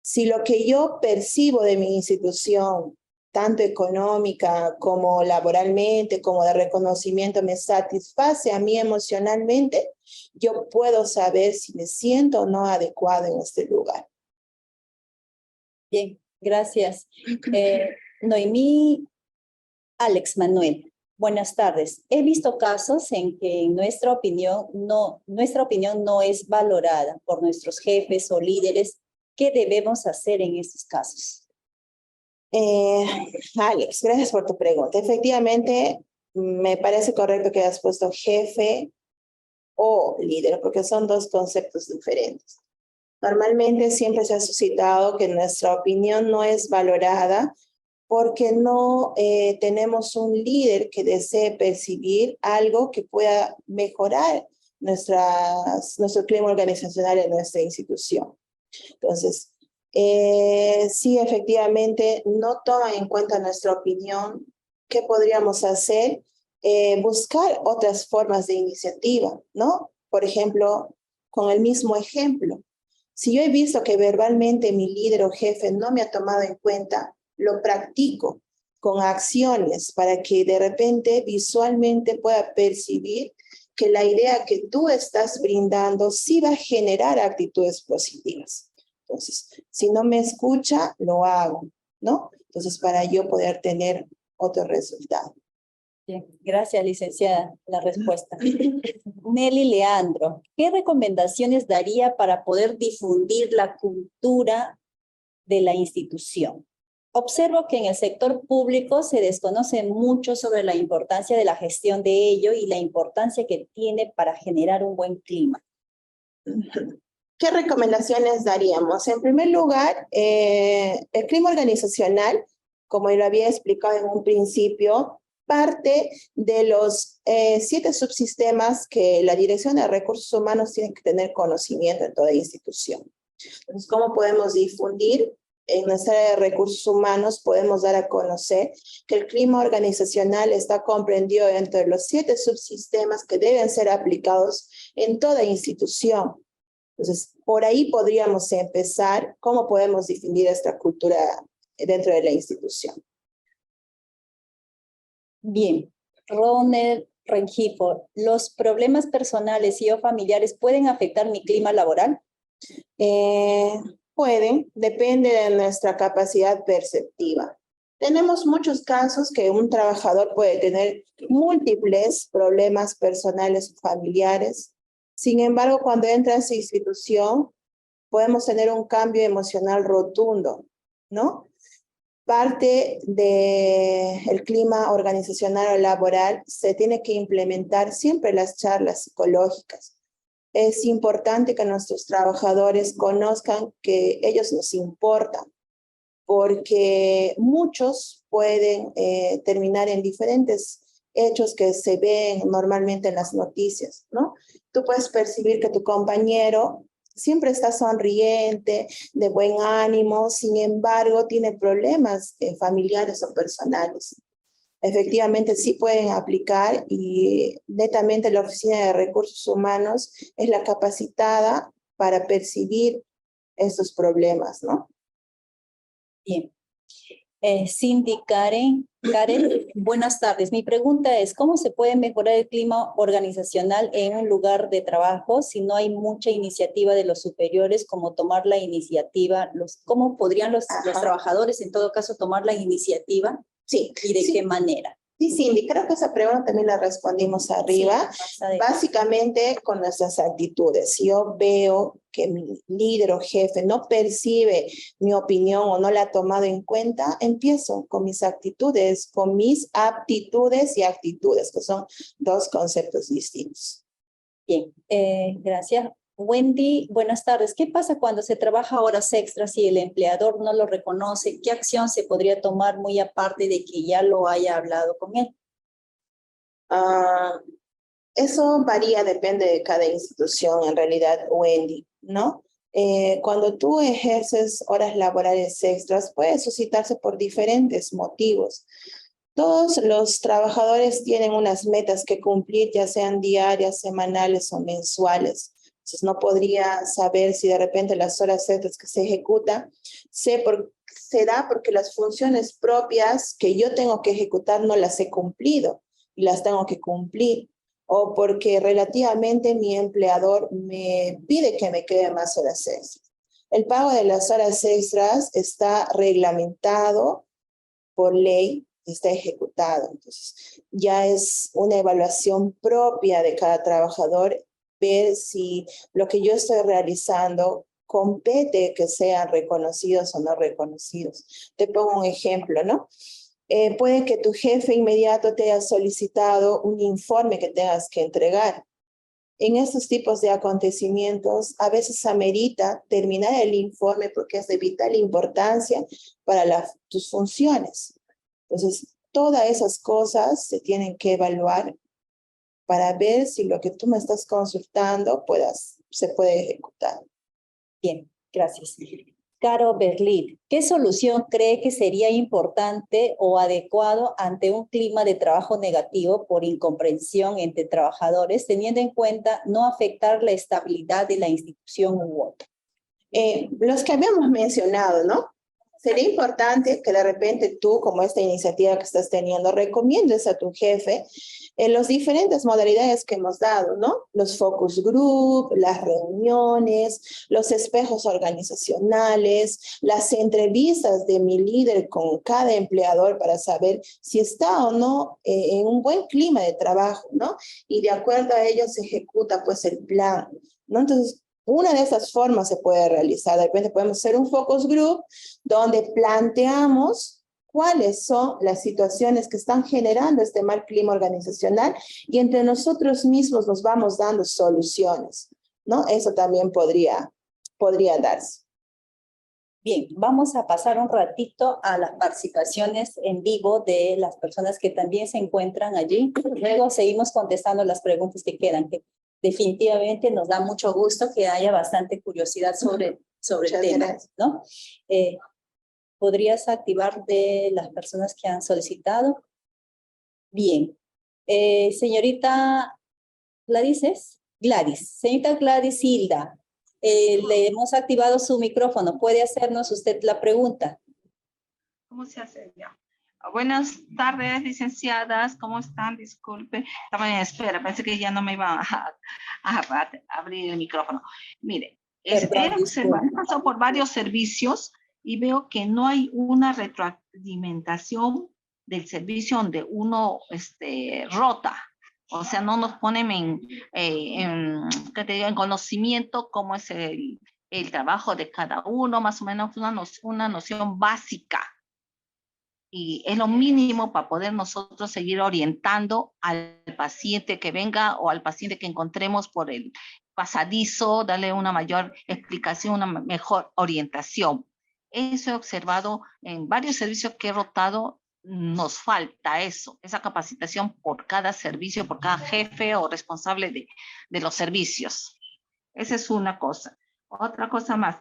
[SPEAKER 2] si lo que yo percibo de mi institución, tanto económica como laboralmente, como de reconocimiento, me satisface a mí emocionalmente, yo puedo saber si me siento o no adecuado en este lugar.
[SPEAKER 1] Bien, gracias. Noemí Alex Manuel. Buenas tardes. He visto casos en que nuestra opinión no es valorada por nuestros jefes o líderes. ¿Qué debemos hacer en estos casos?
[SPEAKER 2] Alex, gracias por tu pregunta. Efectivamente, me parece correcto que hayas puesto jefe o líder, porque son dos conceptos diferentes. Normalmente siempre se ha suscitado que nuestra opinión no es valorada porque no tenemos un líder que desee percibir algo que pueda mejorar nuestro clima organizacional en nuestra institución. Entonces, sí, efectivamente, no toman en cuenta nuestra opinión. ¿Qué podríamos hacer? Buscar otras formas de iniciativa, ¿no? Por ejemplo, con el mismo ejemplo. Si yo he visto que verbalmente mi líder o jefe no me ha tomado en cuenta, lo practico con acciones para que de repente visualmente pueda percibir que la idea que tú estás brindando sí va a generar actitudes positivas. Entonces, si no me escucha, lo hago, ¿no? Entonces, para yo poder tener otro resultado.
[SPEAKER 1] Bien, gracias, licenciada, la respuesta. Nelly Leandro, ¿qué recomendaciones daría para poder difundir la cultura de la institución? Observo que en el sector público se desconoce mucho sobre la importancia de la gestión de ello y la importancia que tiene para generar un buen clima.
[SPEAKER 2] ¿Qué recomendaciones daríamos? En primer lugar, el clima organizacional, como lo había explicado en un principio, parte de los 7 subsistemas que la Dirección de Recursos Humanos tiene que tener conocimiento en toda institución. Entonces, ¿cómo podemos difundir? En nuestra área de recursos humanos podemos dar a conocer que el clima organizacional está comprendido entre los 7 subsistemas que deben ser aplicados en toda institución. Entonces, por ahí podríamos empezar cómo podemos difundir esta cultura dentro de la institución.
[SPEAKER 1] Bien, Ronald Rengifo, ¿los problemas personales y o familiares pueden afectar mi clima laboral?
[SPEAKER 2] Pueden, depende de nuestra capacidad perceptiva. Tenemos muchos casos que un trabajador puede tener múltiples problemas personales o familiares. Sin embargo, cuando entra a esa institución, podemos tener un cambio emocional rotundo, ¿no? Parte del clima organizacional o laboral se tiene que implementar siempre las charlas psicológicas. Es importante que nuestros trabajadores conozcan que ellos nos importan, porque muchos pueden terminar en diferentes hechos que se ven normalmente en las noticias, ¿no? Tú puedes percibir que tu compañero siempre está sonriente, de buen ánimo, sin embargo, tiene problemas familiares o personales. Efectivamente, sí pueden aplicar y netamente la Oficina de Recursos Humanos es la capacitada para percibir estos problemas, ¿no?
[SPEAKER 1] Bien. Cindy Karen, buenas tardes. Mi pregunta es, ¿cómo se puede mejorar el clima organizacional en un lugar de trabajo si no hay mucha iniciativa de los superiores, como tomar la iniciativa? ¿Cómo podrían los trabajadores en todo caso tomar la iniciativa?
[SPEAKER 2] Sí.
[SPEAKER 1] ¿Y de qué manera?
[SPEAKER 2] Sí, Cindy, creo que esa pregunta también la respondimos arriba. Sí, básicamente con nuestras actitudes. Si yo veo que mi líder o jefe no percibe mi opinión o no la ha tomado en cuenta, empiezo con mis actitudes, con mis aptitudes y actitudes, que son 2 conceptos distintos.
[SPEAKER 1] Bien, gracias. Wendy, buenas tardes. ¿Qué pasa cuando se trabaja horas extras y el empleador no lo reconoce? ¿Qué acción se podría tomar muy aparte de que ya lo haya hablado con él?
[SPEAKER 2] Eso varía, depende de cada institución, en realidad, Wendy, ¿no? Cuando tú ejerces horas laborales extras, puede suscitarse por diferentes motivos. Todos los trabajadores tienen unas metas que cumplir, ya sean diarias, semanales o mensuales. Entonces no podría saber si de repente las horas extras que se ejecutan se da porque las funciones propias que yo tengo que ejecutar no las he cumplido y las tengo que cumplir, o porque relativamente mi empleador me pide que me quede más horas extras. El pago de las horas extras está reglamentado por ley está ejecutado. Entonces, ya es una evaluación propia de cada trabajador, ver si lo que yo estoy realizando compete que sean reconocidos o no reconocidos. Te pongo un ejemplo, ¿no? Puede que tu jefe inmediato te haya solicitado un informe que tengas que entregar. En estos tipos de acontecimientos, a veces amerita terminar el informe porque es de vital importancia para tus funciones. Entonces, todas esas cosas se tienen que evaluar para ver si lo que tú me estás consultando se puede ejecutar.
[SPEAKER 1] Bien, gracias. Caro Berlín, ¿qué solución cree que sería importante o adecuado ante un clima de trabajo negativo por incomprensión entre trabajadores, teniendo en cuenta no afectar la estabilidad de la institución u otra?
[SPEAKER 2] Los que habíamos mencionado, ¿no? Sería importante que de repente tú, como esta iniciativa que estás teniendo, recomiendes a tu jefe en las diferentes modalidades que hemos dado, ¿no? Los focus group, las reuniones, los espejos organizacionales, las entrevistas de mi líder con cada empleador para saber si está o no en un buen clima de trabajo, ¿no? Y de acuerdo a ello se ejecuta pues el plan, ¿no? Entonces, una de esas formas se puede realizar. De repente podemos hacer un focus group donde planteamos cuáles son las situaciones que están generando este mal clima organizacional y entre nosotros mismos nos vamos dando soluciones, ¿no? Eso también podría darse.
[SPEAKER 1] Bien, vamos a pasar un ratito a las participaciones en vivo de las personas que también se encuentran allí. Luego seguimos contestando las preguntas que quedan, que definitivamente nos da mucho gusto que haya bastante curiosidad sobre el tema, ¿no? ¿Podrías activar de las personas que han solicitado? Bien. Señorita Gladys, señorita Gladys Hilda, le hemos activado su micrófono. ¿Puede hacernos usted la pregunta?
[SPEAKER 5] ¿Cómo se hace ya? Buenas tardes, licenciadas. ¿Cómo están? Disculpe. Estaba en espera. Pensé que ya no me iban a abrir el micrófono. Mire, he pasado por varios servicios y veo que no hay una retroalimentación del servicio donde uno rota. O sea, no nos ponen en conocimiento cómo es el trabajo de cada uno, más o menos una noción básica. Y es lo mínimo para poder nosotros seguir orientando al paciente que venga o al paciente que encontremos por el pasadizo, darle una mayor explicación, una mejor orientación. Eso he observado en varios servicios que he rotado. Nos falta eso, esa capacitación por cada servicio, por cada jefe o responsable de los servicios. Esa es una cosa. Otra cosa más,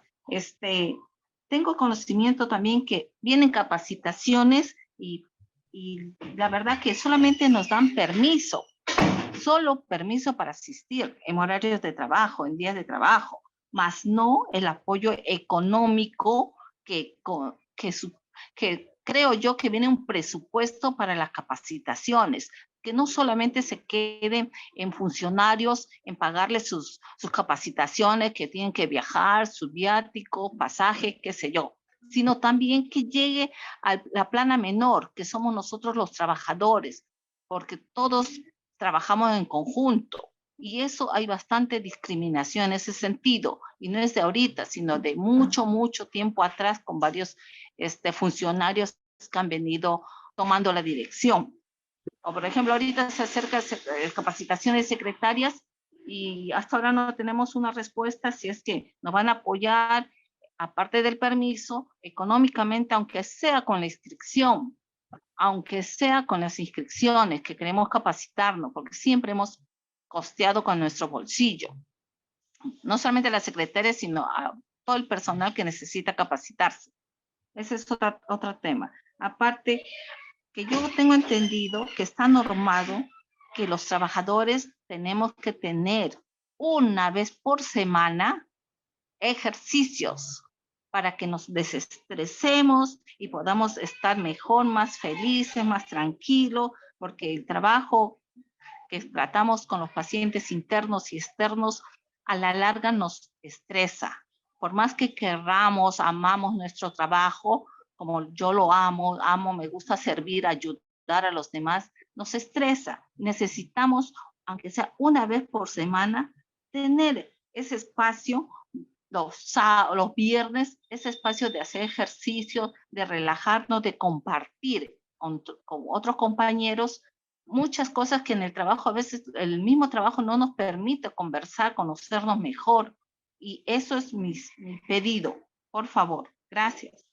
[SPEAKER 5] tengo conocimiento también que vienen capacitaciones y la verdad que solamente nos dan permiso, solo permiso para asistir en horarios de trabajo, en días de trabajo, más no el apoyo económico que creo yo que viene un presupuesto para las capacitaciones, que no solamente se queden en funcionarios, en pagarles sus capacitaciones, que tienen que viajar, su viático, pasaje, qué sé yo, sino también que llegue a la plana menor, que somos nosotros los trabajadores, porque todos trabajamos en conjunto. Y eso hay bastante discriminación en ese sentido, y no es de ahorita, sino de mucho, mucho tiempo atrás con varios funcionarios que han venido tomando la dirección. O por ejemplo, ahorita se acerca capacitaciones secretarias y hasta ahora no tenemos una respuesta si es que nos van a apoyar, aparte del permiso, económicamente, aunque sea con la inscripción, aunque sea con las inscripciones, que queremos capacitarnos, porque siempre hemos costeado con nuestro bolsillo. No solamente las secretarias, sino a todo el personal que necesita capacitarse. Ese es otro tema. Aparte, que yo tengo entendido que está normado que los trabajadores tenemos que tener una vez por semana ejercicios para que nos desestresemos y podamos estar mejor, más felices, más tranquilos, porque el trabajo que tratamos con los pacientes internos y externos a la larga nos estresa. Por más que querramos, amamos nuestro trabajo, como yo lo amo, me gusta servir, ayudar a los demás, nos estresa. Necesitamos, aunque sea una vez por semana, tener ese espacio los viernes, ese espacio de hacer ejercicio, de relajarnos, de compartir con otros compañeros muchas cosas que en el trabajo, a veces el mismo trabajo no nos permite conversar, conocernos mejor. Y eso es mi pedido, por favor. Gracias.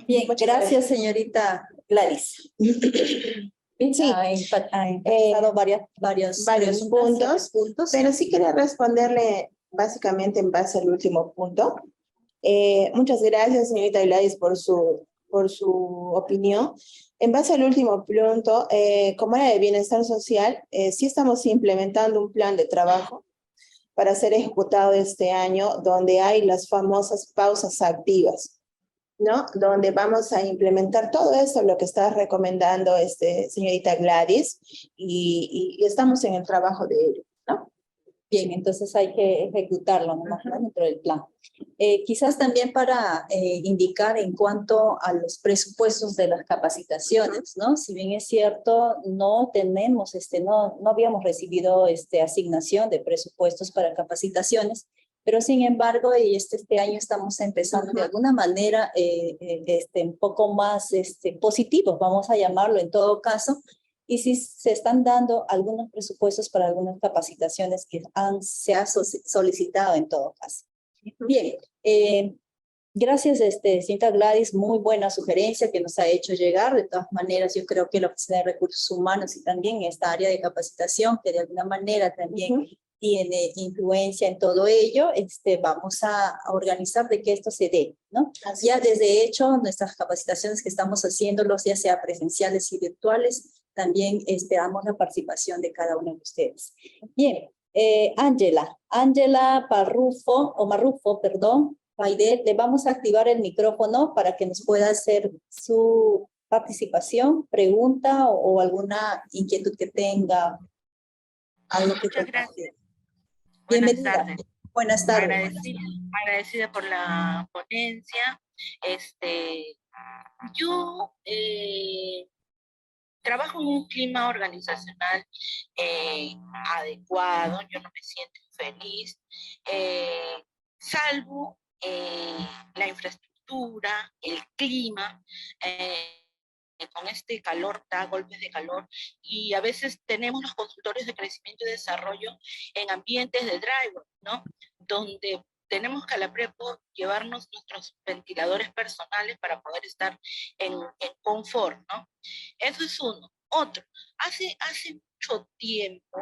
[SPEAKER 1] Bien, gracias, señorita Gladys.
[SPEAKER 2] Sí,
[SPEAKER 1] Ha enfatizado
[SPEAKER 2] varios puntos, pero sí quería responderle básicamente en base al último punto. Muchas gracias, señorita Gladys, por su opinión. En base al último punto, como área de bienestar social, sí estamos implementando un plan de trabajo para ser ejecutado este año, donde hay las famosas pausas activas, ¿no? Donde vamos a implementar todo esto, lo que está recomendando señorita Gladys, y estamos en el trabajo de ello, ¿no?
[SPEAKER 1] Bien, entonces hay que ejecutarlo nomás, ¿no? Dentro del plan. Quizás también para indicar en cuanto a los presupuestos de las capacitaciones, ¿no? Si bien es cierto, no tenemos, no habíamos recibido asignación de presupuestos para capacitaciones, pero sin embargo, este año estamos empezando de alguna manera un poco más positivos, vamos a llamarlo en todo caso, y si se están dando algunos presupuestos para algunas capacitaciones que se ha solicitado en todo caso. Bien, gracias, señorita Gladys, muy buena sugerencia que nos ha hecho llegar. De todas maneras, yo creo que la Oficina de Recursos Humanos y también esta área de capacitación, que de alguna manera también tiene influencia en todo ello, vamos a organizar de que esto se dé, ¿no? Ya desde hecho, nuestras capacitaciones que estamos haciéndolos, ya sea presenciales y virtuales, también esperamos la participación de cada uno de ustedes. Bien, Ángela Marrufo, perdón, Paide, le vamos a activar el micrófono para que nos pueda hacer su participación, pregunta o alguna inquietud que tenga. Algo que
[SPEAKER 6] Muchas gracias.
[SPEAKER 1] Bienvenida. Buenas tardes.
[SPEAKER 6] Agradecida por la ponencia. Yo trabajo en un clima organizacional adecuado, yo no me siento feliz, salvo la infraestructura, el clima, con este calor, da golpes de calor, y a veces tenemos los consultorios de crecimiento y desarrollo en ambientes de drywall, ¿no? Donde tenemos que a la prepo llevarnos nuestros ventiladores personales para poder estar en confort, ¿no? Eso es uno. Otro, hace mucho tiempo,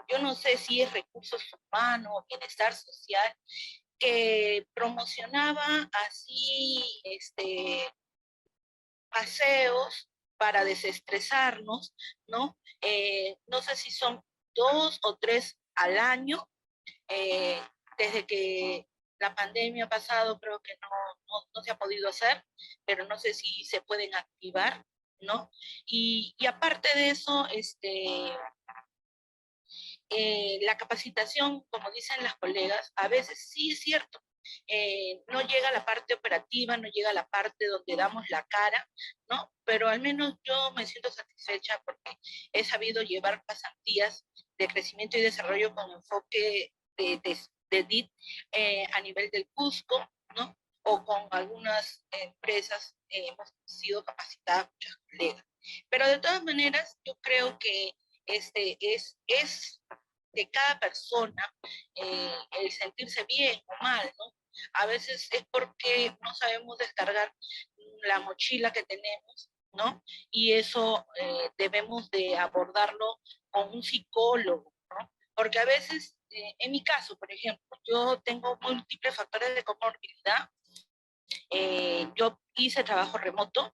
[SPEAKER 6] yo no sé si es recursos humanos o bienestar social, que promocionaba así, paseos para desestresarnos, ¿no? No sé si son 2 o 3 al año, desde que la pandemia ha pasado creo que no se ha podido hacer, pero no sé si se pueden activar, ¿no? Y aparte de eso, la capacitación, como dicen las colegas, a veces sí es cierto, no llega a la parte operativa, no llega a la parte donde damos la cara, ¿no? Pero al menos yo me siento satisfecha porque he sabido llevar pasantías de crecimiento y desarrollo con enfoque de DIT a nivel del Cusco, ¿no? O con algunas empresas hemos sido capacitadas muchas colegas. Pero de todas maneras, yo creo que es de cada persona el sentirse bien o mal, ¿no? A veces es porque no sabemos descargar la mochila que tenemos, ¿no? Y eso debemos de abordarlo con un psicólogo, ¿no? Porque a veces, en mi caso, por ejemplo, yo tengo múltiples factores de comorbilidad. Yo hice trabajo remoto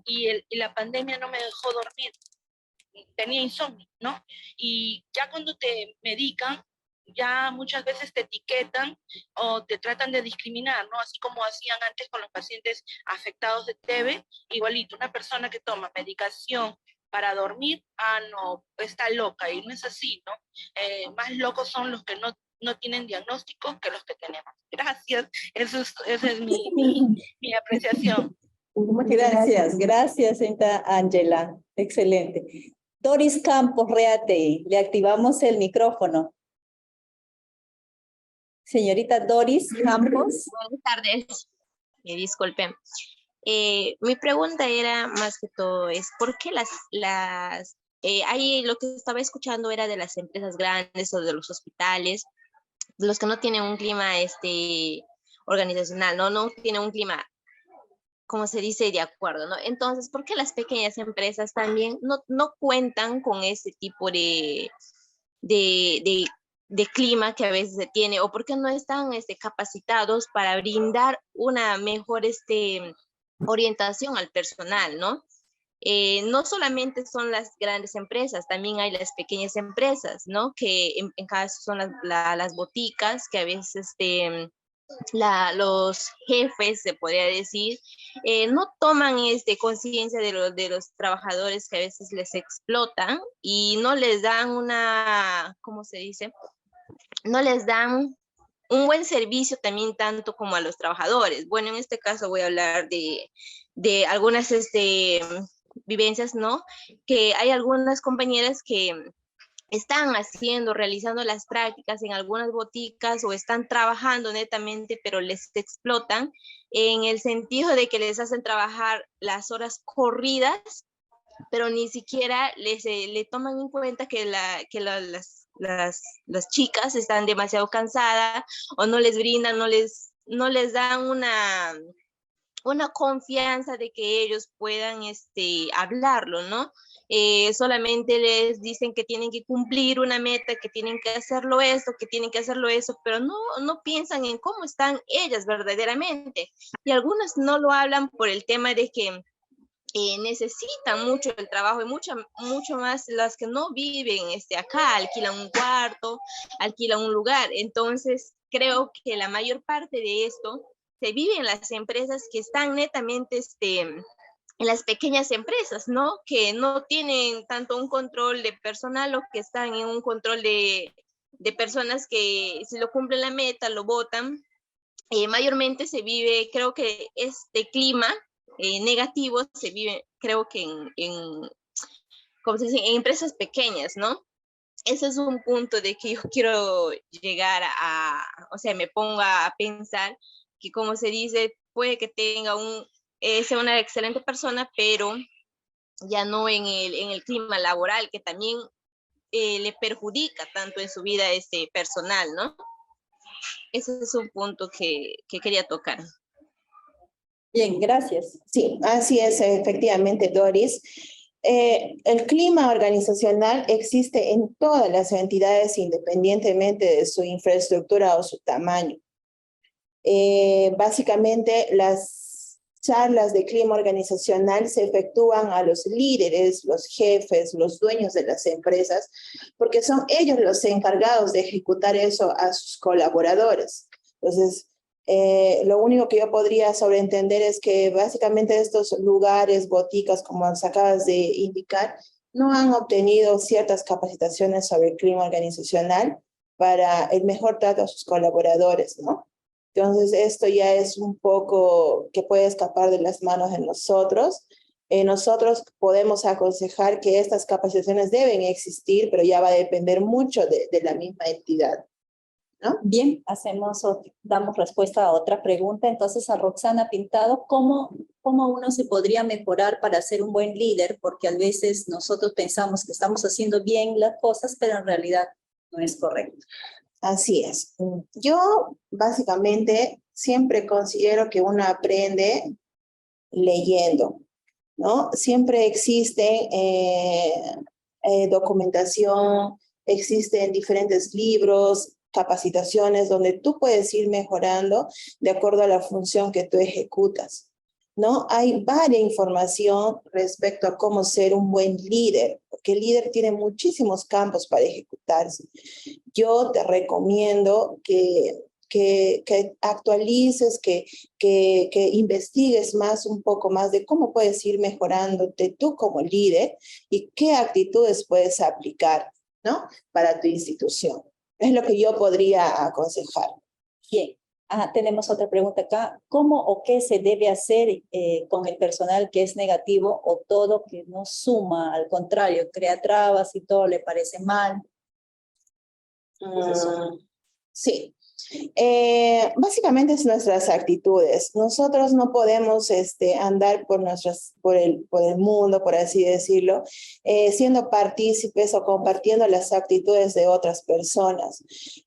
[SPEAKER 6] y la pandemia no me dejó dormir. Tenía insomnio, ¿no? Y ya cuando te medican, ya muchas veces te etiquetan o te tratan de discriminar, ¿no? Así como hacían antes con los pacientes afectados de TB, igualito, una persona que toma medicación para dormir, no, está loca, y no es así, ¿no? Más locos son los que no no tienen diagnóstico que los que tenemos. Gracias, esa es mi apreciación.
[SPEAKER 1] Gracias, señorita Ángela. Excelente. Doris Campos Reate, le activamos el micrófono. Señorita Doris Campos.
[SPEAKER 7] Buenas tardes, disculpen. Mi pregunta era más que todo es ¿por qué ahí lo que estaba escuchando era de las empresas grandes o de los hospitales, los que no tienen un clima organizacional, no tienen un clima, como se dice, de acuerdo, ¿no? Entonces, ¿por qué las pequeñas empresas también no cuentan con ese tipo de clima que a veces se tiene, o por qué no están capacitados para brindar una mejor orientación al personal, ¿no? No solamente son las grandes empresas, también hay las pequeñas empresas, ¿no? Que en caso son las boticas, que a veces los jefes, se podría decir, no toman conciencia de los trabajadores que a veces les explotan y no les dan ¿cómo se dice? No les dan un buen servicio también tanto como a los trabajadores. Bueno, en este caso voy a hablar de algunas vivencias, ¿no? Que hay algunas compañeras que están realizando las prácticas en algunas boticas o están trabajando netamente, pero les explotan en el sentido de que les hacen trabajar las horas corridas, pero ni siquiera le toman en cuenta que las chicas están demasiado cansadas o no les brindan, no les dan una confianza de que ellos puedan hablarlo, ¿no? Solamente les dicen que tienen que cumplir una meta, que tienen que hacerlo esto, que tienen que hacerlo eso, pero no piensan en cómo están ellas verdaderamente. Y algunas no lo hablan por el tema de que necesitan mucho el trabajo y mucho más las que no viven acá, alquilan un cuarto, alquilan un lugar. Entonces, creo que la mayor parte de esto se vive en las empresas que están netamente en las pequeñas empresas, ¿no? Que no tienen tanto un control de personal o que están en un control de personas que si lo cumplen la meta, lo votan. Mayormente se vive, creo que clima negativo se vive, creo que ¿cómo se dice? En empresas pequeñas, ¿no? Ese es un punto de que yo quiero llegar o sea, me ponga a pensar que, como se dice, puede que tenga sea una excelente persona, pero ya no en el clima laboral, que también le perjudica tanto en su vida personal, ¿no? Ese es un punto que quería tocar.
[SPEAKER 1] Bien, gracias.
[SPEAKER 2] Sí, así es, efectivamente, Doris. El clima organizacional existe en todas las entidades independientemente de su infraestructura o su tamaño. Básicamente, las charlas de clima organizacional se efectúan a los líderes, los jefes, los dueños de las empresas, porque son ellos los encargados de ejecutar eso a sus colaboradores. Entonces, lo único que yo podría sobreentender es que básicamente estos lugares, boticas, como acabas de indicar, no han obtenido ciertas capacitaciones sobre el clima organizacional para el mejor trato a sus colaboradores, ¿no? Entonces, esto ya es un poco que puede escapar de las manos de nosotros. Nosotros podemos aconsejar que estas capacitaciones deben existir, pero ya va a depender mucho de la misma entidad, ¿no?
[SPEAKER 1] Bien, damos respuesta a otra pregunta. Entonces, a Roxana Pintado, ¿cómo uno se podría mejorar para ser un buen líder? Porque a veces nosotros pensamos que estamos haciendo bien las cosas, pero en realidad no es correcto.
[SPEAKER 2] Así es. Yo básicamente siempre considero que uno aprende leyendo, ¿no? Siempre existe documentación, existen diferentes libros, capacitaciones donde tú puedes ir mejorando de acuerdo a la función que tú ejecutas, ¿no? Hay varias información respecto a cómo ser un buen líder, porque el líder tiene muchísimos campos para ejecutarse. Yo te recomiendo que actualices, que investigues un poco más de cómo puedes ir mejorándote tú como líder y qué actitudes puedes aplicar, ¿no? Para tu institución. Es lo que yo podría aconsejar.
[SPEAKER 1] Bien. Tenemos otra pregunta acá. ¿Cómo o qué se debe hacer con el personal que es negativo o todo que no suma? Al contrario, crea trabas y todo le parece mal.
[SPEAKER 2] Sí. Básicamente es nuestras actitudes. Nosotros no podemos andar por el mundo, por así decirlo, siendo partícipes o compartiendo las actitudes de otras personas.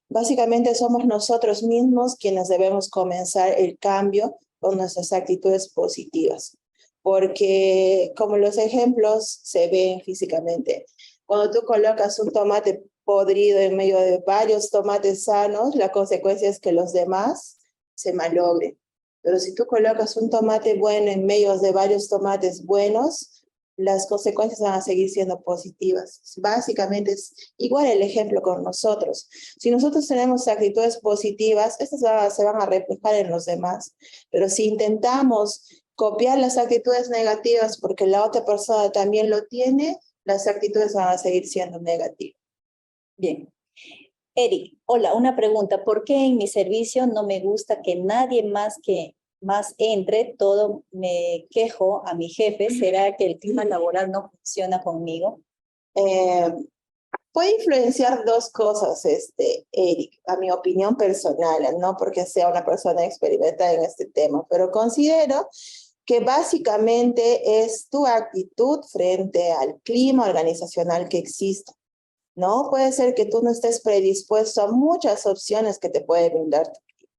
[SPEAKER 2] Básicamente somos nosotros mismos quienes debemos comenzar el cambio con nuestras actitudes positivas, porque como los ejemplos se ven físicamente, cuando tú colocas un tomate podrido en medio de varios tomates sanos, la consecuencia es que los demás se malogren. Pero si tú colocas un tomate bueno en medio de varios tomates buenos, las consecuencias van a seguir siendo positivas. Básicamente es igual el ejemplo con nosotros. Si nosotros tenemos actitudes positivas, estas se van a reflejar en los demás. Pero si intentamos copiar las actitudes negativas porque la otra persona también lo tiene, las actitudes van a seguir siendo negativas.
[SPEAKER 1] Bien. Eric, hola, una pregunta. ¿Por qué en mi servicio no me gusta que nadie más entre? Todo me quejo a mi jefe. ¿Será que el clima laboral no funciona conmigo?
[SPEAKER 2] Puede influenciar dos cosas, Eric, a mi opinión personal, no porque sea una persona experimentada en este tema, pero considero que básicamente es tu actitud frente al clima organizacional que existe. ¿No? Puede ser que tú no estés predispuesto a muchas opciones que te puede brindar tu clima.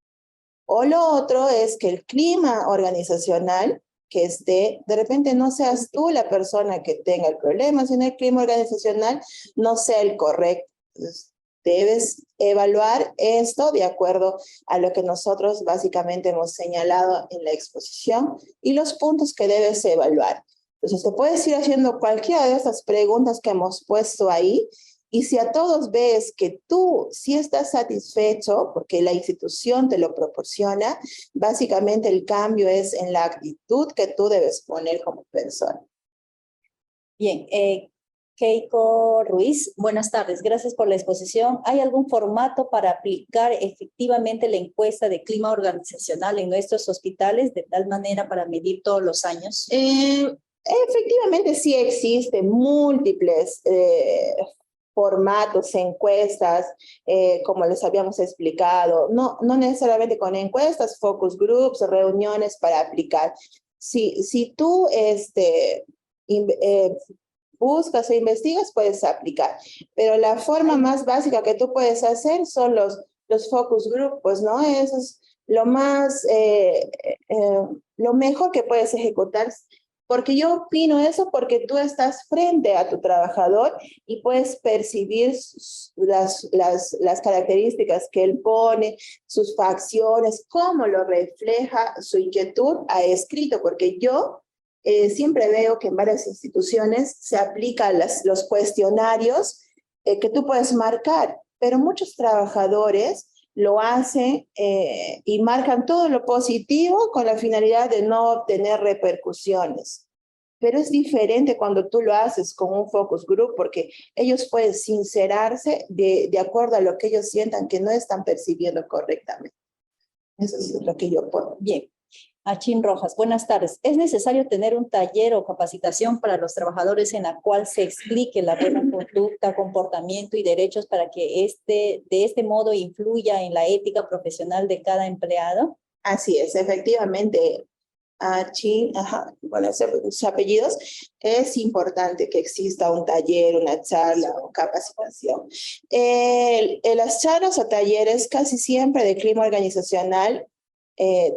[SPEAKER 2] O lo otro es que el clima organizacional que esté, de repente no seas tú la persona que tenga el problema, sino el clima organizacional no sea el correcto. Entonces, debes evaluar esto de acuerdo a lo que nosotros básicamente hemos señalado en la exposición y los puntos que debes evaluar. Entonces, te puedes ir haciendo cualquiera de estas preguntas que hemos puesto ahí. Y si a todos ves que tú sí estás satisfecho porque la institución te lo proporciona, básicamente el cambio es en la actitud que tú debes poner como persona.
[SPEAKER 1] Bien, Keiko Ruiz, buenas tardes. Gracias por la exposición. ¿Hay algún formato para aplicar efectivamente la encuesta de clima organizacional en nuestros hospitales de tal manera para medir todos los años?
[SPEAKER 2] Efectivamente sí existen múltiples formatos, encuestas, como les habíamos explicado, no necesariamente con encuestas, focus groups, reuniones para aplicar. Si tú buscas e investigas, puedes aplicar, pero la forma más básica que tú puedes hacer son los focus groups, pues, ¿no? Eso es lo mejor que puedes ejecutar. Porque yo opino eso porque tú estás frente a tu trabajador y puedes percibir las características que él pone, sus facciones, cómo lo refleja su inquietud a escrito, porque yo siempre veo que en varias instituciones se aplican los cuestionarios que tú puedes marcar, pero muchos trabajadores lo hacen y marcan todo lo positivo con la finalidad de no obtener repercusiones. Pero es diferente cuando tú lo haces con un focus group porque ellos pueden sincerarse de acuerdo a lo que ellos sientan que no están percibiendo correctamente. Eso es lo que yo puedo.
[SPEAKER 1] Bien. Achín Rojas, buenas tardes. ¿Es necesario tener un taller o capacitación para los trabajadores en la cual se explique la buena conducta, comportamiento y derechos para que de este modo influya en la ética profesional de cada empleado?
[SPEAKER 2] Así es, efectivamente, Achín, bueno, sus apellidos, es importante que exista un taller, una charla o capacitación. Las charlas o talleres casi siempre de clima organizacional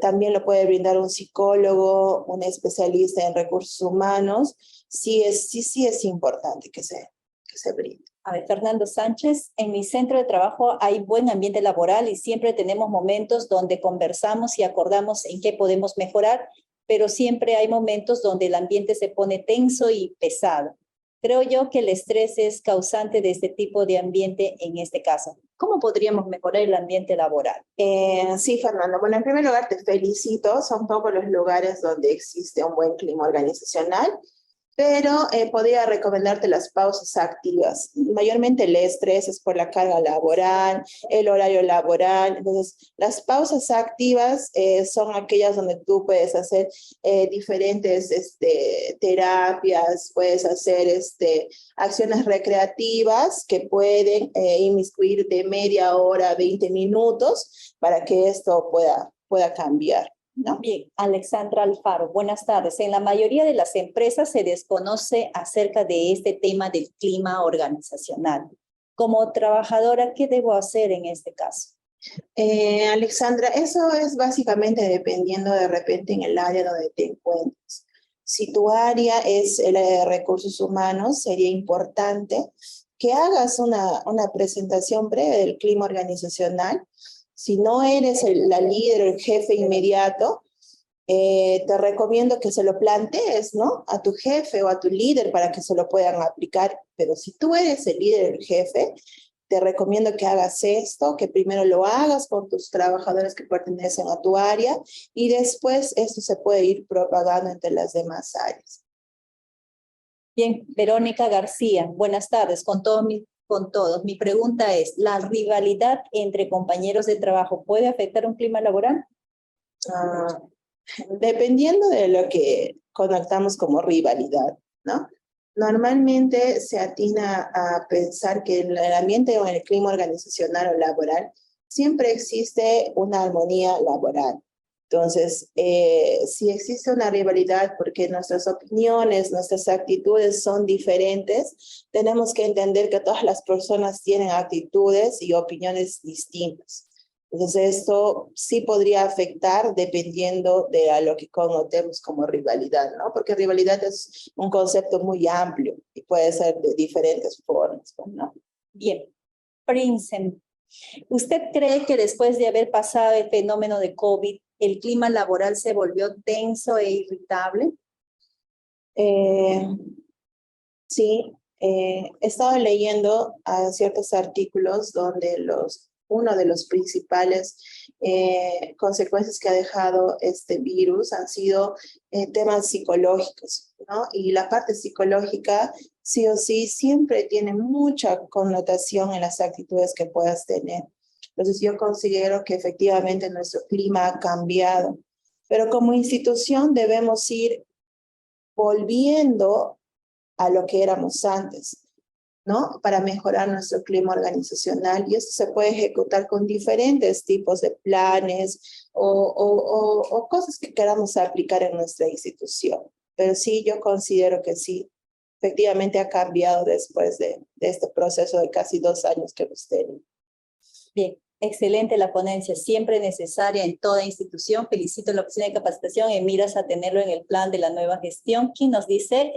[SPEAKER 2] también lo puede brindar un psicólogo, un especialista en recursos humanos. Sí es importante que se brinde.
[SPEAKER 1] A ver, Fernando Sánchez, en mi centro de trabajo hay buen ambiente laboral y siempre tenemos momentos donde conversamos y acordamos en qué podemos mejorar, pero siempre hay momentos donde el ambiente se pone tenso y pesado. Creo yo que el estrés es causante de este tipo de ambiente en este caso. ¿Cómo podríamos mejorar el ambiente laboral?
[SPEAKER 2] Sí, Fernando. Bueno, en primer lugar te felicito. Son pocos los lugares donde existe un buen clima organizacional. pero podría recomendarte las pausas activas. Mayormente el estrés es por la carga laboral, el horario laboral. Entonces, las pausas activas son aquellas donde tú puedes hacer diferentes terapias, puedes hacer acciones recreativas que pueden inmiscuir de media hora a 20 minutos para que esto pueda cambiar, ¿no?
[SPEAKER 1] Bien, Alexandra Alfaro, buenas tardes. En la mayoría de las empresas se desconoce acerca de este tema del clima organizacional. Como trabajadora, ¿qué debo hacer en este caso?
[SPEAKER 2] Alexandra, eso es básicamente dependiendo de repente en el área donde te encuentres. Si tu área es el área de recursos humanos, sería importante que hagas una presentación breve del clima organizacional. Si no eres la líder o el jefe inmediato, te recomiendo que se lo plantees, ¿no? A tu jefe o a tu líder para que se lo puedan aplicar. Pero si tú eres el líder o el jefe, te recomiendo que hagas esto, que primero lo hagas con tus trabajadores que pertenecen a tu área y después esto se puede ir propagando entre las demás áreas.
[SPEAKER 1] Bien, Verónica García, buenas tardes con todos. Mi pregunta es, ¿la rivalidad entre compañeros de trabajo puede afectar un clima laboral?
[SPEAKER 2] Dependiendo de lo que conectamos como rivalidad, ¿no? Normalmente se atina a pensar que en el ambiente o en el clima organizacional o laboral siempre existe una armonía laboral. Entonces, si existe una rivalidad porque nuestras opiniones, nuestras actitudes son diferentes, tenemos que entender que todas las personas tienen actitudes y opiniones distintas. Entonces, esto sí podría afectar dependiendo de a lo que connotemos como rivalidad, ¿no? Porque rivalidad es un concepto muy amplio y puede ser de diferentes formas, ¿no?
[SPEAKER 1] Bien, Prince, ¿usted cree que después de haber pasado el fenómeno de COVID, el clima laboral se volvió tenso e irritable?
[SPEAKER 2] Sí, he estado leyendo ciertos artículos donde uno de los principales consecuencias que ha dejado este virus han sido temas psicológicos, ¿no? Y la parte psicológica, sí o sí, siempre tiene mucha connotación en las actitudes que puedas tener. Entonces yo considero que efectivamente nuestro clima ha cambiado, pero como institución debemos ir volviendo a lo que éramos antes, ¿no? Para mejorar nuestro clima organizacional, y eso se puede ejecutar con diferentes tipos de planes o cosas que queramos aplicar en nuestra institución. Pero sí, yo considero que sí, efectivamente ha cambiado después de este proceso de casi 2 años que hemos tenido.
[SPEAKER 1] Bien, excelente la ponencia, siempre necesaria en toda institución. Felicito a la Oficina de Capacitación en miras a tenerlo en el plan de la nueva gestión. ¿Quién nos dice?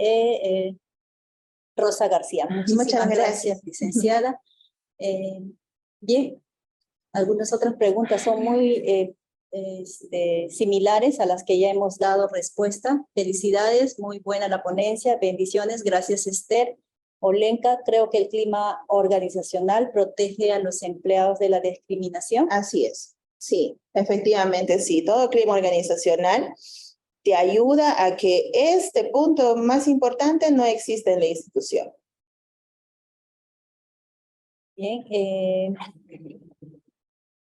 [SPEAKER 1] Rosa García. Muchas gracias, licenciada. Bien, algunas otras preguntas son muy similares a las que ya hemos dado respuesta. Felicidades, muy buena la ponencia, bendiciones, gracias Esther. Olenka, creo que el clima organizacional protege a los empleados de la discriminación.
[SPEAKER 2] Así es, sí, efectivamente sí. Todo clima organizacional te ayuda a que este punto más importante no exista en la institución.
[SPEAKER 1] Bien,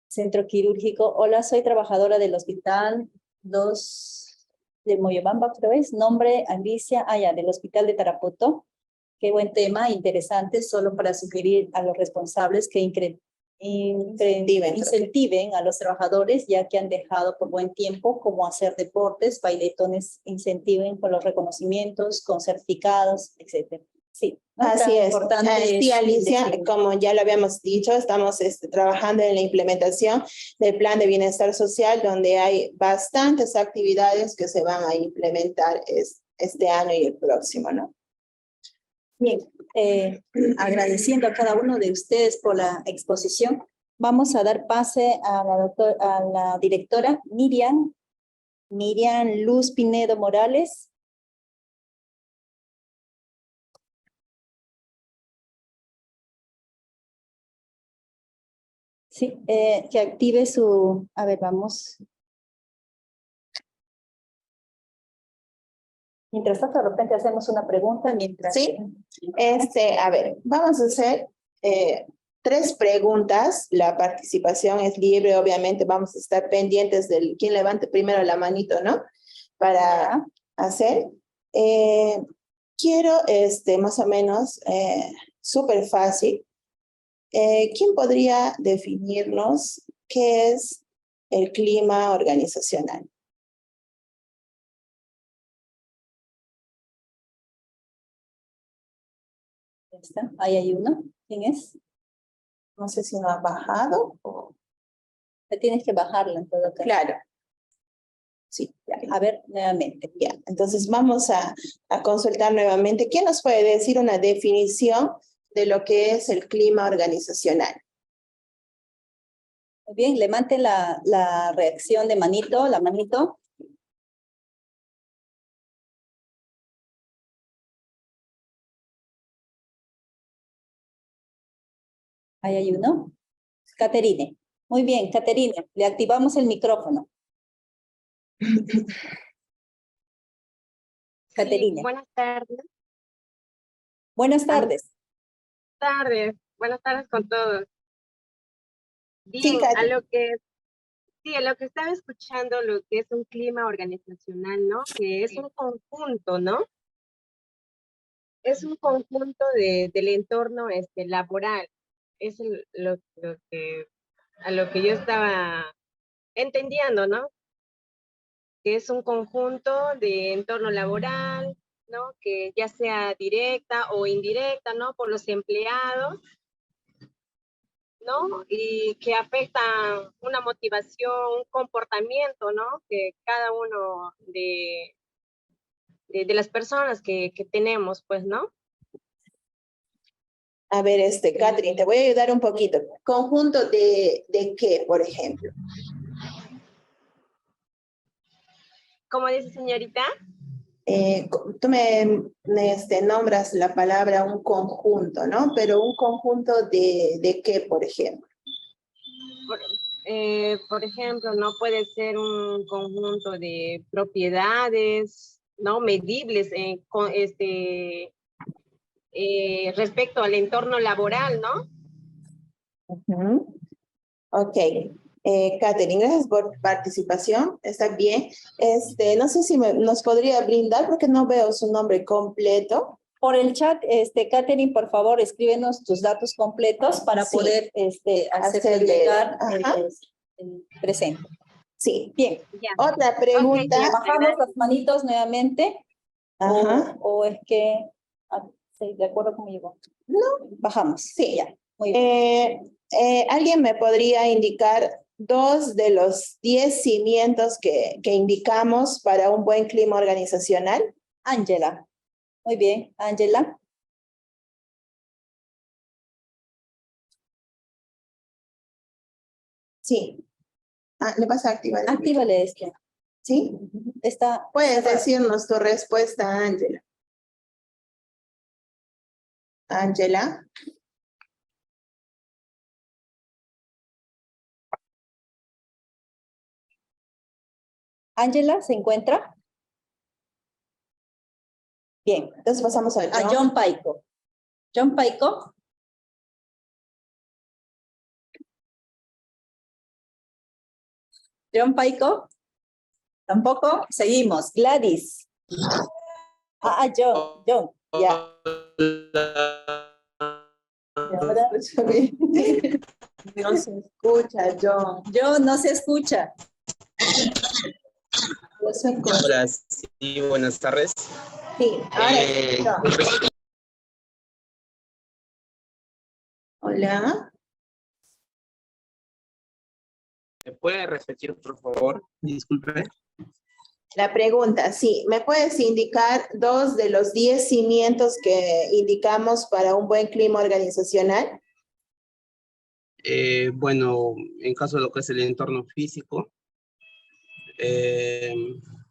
[SPEAKER 1] Centro Quirúrgico. Hola, soy trabajadora del Hospital 2 de Moyobamba, creo es. Nombre, Alicia, del Hospital de Tarapoto. Qué buen tema, interesante, solo para sugerir a los responsables que incentiven a los trabajadores, ya que han dejado por buen tiempo, como hacer deportes, bailetones, incentiven con los reconocimientos, con certificados, etc. Sí,
[SPEAKER 2] así es.
[SPEAKER 1] Importante
[SPEAKER 2] sí, Alicia, como ya lo habíamos dicho, estamos trabajando en la implementación del Plan de Bienestar Social, donde hay bastantes actividades que se van a implementar este año y el próximo, ¿no?
[SPEAKER 1] Bien, agradeciendo a cada uno de ustedes por la exposición, vamos a dar pase a la directora Miriam Luz Pinedo Morales. Sí, que active su, a ver, vamos. Mientras tanto, de repente hacemos una pregunta mientras...
[SPEAKER 2] Sí. A ver, vamos a hacer 3 preguntas. La participación es libre, obviamente vamos a estar pendientes del quien levante primero la manito, ¿no? Para hacer. Quiero, más o menos, súper fácil. ¿Quién podría definirnos qué es el clima organizacional?
[SPEAKER 1] ¿Está? Ahí hay uno. ¿Quién es?
[SPEAKER 2] No sé si no ha bajado o...
[SPEAKER 1] Tienes que bajarlo en todo caso.
[SPEAKER 2] Claro. Sí, ya.
[SPEAKER 1] A ver, nuevamente.
[SPEAKER 2] Ya, entonces vamos a consultar nuevamente. ¿Quién nos puede decir una definición de lo que es el clima organizacional?
[SPEAKER 1] Muy bien, levante la reacción de manito, la manito. Ahí hay uno. Caterine. Muy bien, Caterine, le activamos el micrófono. Caterine.
[SPEAKER 8] Sí, buenas tardes.
[SPEAKER 1] Buenas tardes.
[SPEAKER 8] Buenas tardes con todos.
[SPEAKER 2] Sí,
[SPEAKER 8] Bien, a lo que estaba escuchando, lo que es un clima organizacional, ¿no? Que es un conjunto, ¿no? Es un conjunto del entorno laboral. Es a lo que yo estaba entendiendo, ¿no? Que es un conjunto de entorno laboral, ¿no? Que ya sea directa o indirecta, ¿no? Por los empleados, ¿no? Y que afecta una motivación, un comportamiento, ¿no? Que cada uno de las personas que tenemos, pues, ¿no?
[SPEAKER 2] A ver, Catherine, te voy a ayudar un poquito. ¿Conjunto de qué, por ejemplo?
[SPEAKER 8] ¿Cómo dice, señorita?
[SPEAKER 2] Tú me nombras la palabra un conjunto, ¿no? Pero un conjunto de qué, por ejemplo.
[SPEAKER 8] Por ejemplo, no puede ser un conjunto de propiedades, ¿no? Medibles respecto al entorno laboral, ¿no?
[SPEAKER 2] Ok. Catherine, gracias por participación. Está bien. No sé si nos podría brindar, porque no veo su nombre completo.
[SPEAKER 1] Por el chat, Catherine, por favor, escríbenos tus datos completos para poder hacer llegar el presente.
[SPEAKER 2] Sí.
[SPEAKER 1] Bien.
[SPEAKER 8] Ya.
[SPEAKER 2] Otra pregunta.
[SPEAKER 8] Okay,
[SPEAKER 1] ¿Bajamos las manitos nuevamente?
[SPEAKER 2] Ajá.
[SPEAKER 1] ¿O es que... sí, de acuerdo cómo llegó.
[SPEAKER 2] No.
[SPEAKER 1] Bajamos.
[SPEAKER 2] Sí.
[SPEAKER 1] Ya. Muy bien.
[SPEAKER 2] ¿Alguien me podría indicar 2 de los 10 cimientos que indicamos para un buen clima organizacional?
[SPEAKER 1] Ángela. Muy bien, Ángela.
[SPEAKER 2] Sí. ¿Le vas a activar?
[SPEAKER 1] Actívale
[SPEAKER 2] ¿Sí?
[SPEAKER 1] Está.
[SPEAKER 2] Puedes decirnos tu respuesta, Ángela. Ángela.
[SPEAKER 1] Ángela, ¿se encuentra? Bien.
[SPEAKER 2] Entonces pasamos a John.
[SPEAKER 1] A John Paico. John Paico. John Paico. Tampoco. Seguimos. Gladys. John. Ya.
[SPEAKER 2] Ahora, no se escucha, John.
[SPEAKER 1] John, no se escucha.
[SPEAKER 9] Hola, sí, buenas tardes.
[SPEAKER 2] Sí, ahora Hola.
[SPEAKER 9] ¿Me puede repetir, por favor? Disculpe.
[SPEAKER 2] La pregunta, sí, ¿me puedes indicar 2 de los 10 cimientos que indicamos para un buen clima organizacional?
[SPEAKER 9] Bueno, en caso de lo que es el entorno físico,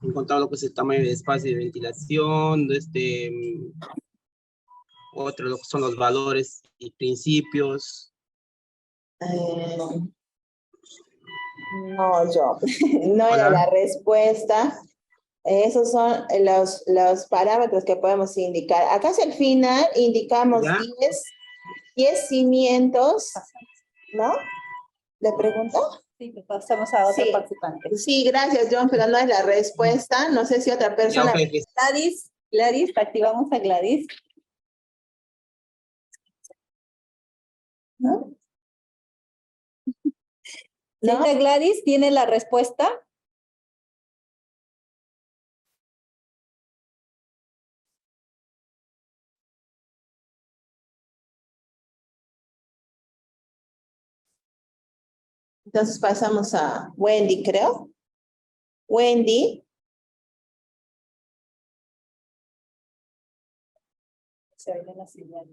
[SPEAKER 9] encontrar lo que es el tamaño de espacio de ventilación, otro lo que son los valores y principios.
[SPEAKER 2] No, yo. No era la respuesta. Esos son los parámetros que podemos indicar. Acá hacia el final indicamos
[SPEAKER 9] ¿Ya?
[SPEAKER 2] 10 cimientos, ¿no? ¿Le pregunto?
[SPEAKER 1] Sí, pues pasamos a otro
[SPEAKER 2] Sí.
[SPEAKER 1] participante.
[SPEAKER 2] Sí, gracias, John, pero no es la respuesta. No sé si otra
[SPEAKER 9] Ya,
[SPEAKER 2] persona...
[SPEAKER 9] ok,
[SPEAKER 1] Gladys, activamos a Gladys.
[SPEAKER 2] ¿No?
[SPEAKER 1] Señora Gladys, ¿tiene la respuesta?
[SPEAKER 2] Entonces pasamos a Wendy, creo. Wendy.
[SPEAKER 1] Se oye la señal.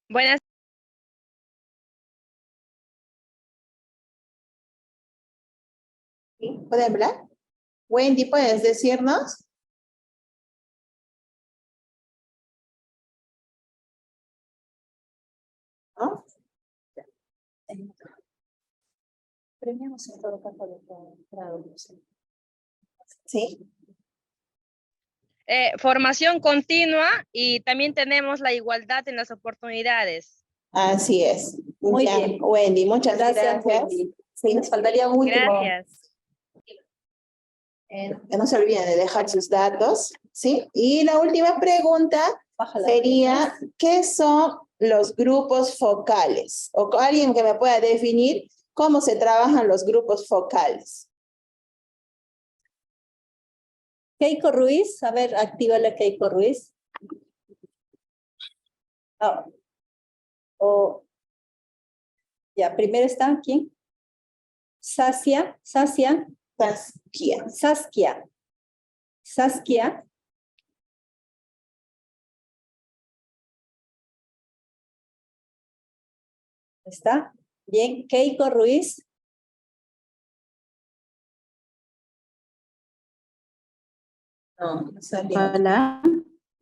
[SPEAKER 10] Buenas.
[SPEAKER 2] ¿Puede hablar? Wendy, ¿puedes decirnos? ¿No?
[SPEAKER 1] Premiamos en todo caso de traducción.
[SPEAKER 2] Sí.
[SPEAKER 10] Formación continua y también tenemos la igualdad en las oportunidades.
[SPEAKER 2] Así es.
[SPEAKER 1] Muy
[SPEAKER 2] Ya,
[SPEAKER 1] bien.
[SPEAKER 2] Wendy, muchas gracias.
[SPEAKER 1] Wendy. Sí, nos faltaría un último.
[SPEAKER 10] Gracias.
[SPEAKER 2] Que no se olviden de dejar sus datos, ¿sí? Y la última pregunta
[SPEAKER 1] Bájala.
[SPEAKER 2] sería, ¿qué son los grupos focales? O alguien que me pueda definir cómo se trabajan los grupos focales.
[SPEAKER 1] Keiko Ruiz, a ver, actívale a Keiko Ruiz. Ya, primero está, ¿quién? Saskia. ¿Está? Bien, Keiko Ruiz.
[SPEAKER 2] No,
[SPEAKER 11] Hola.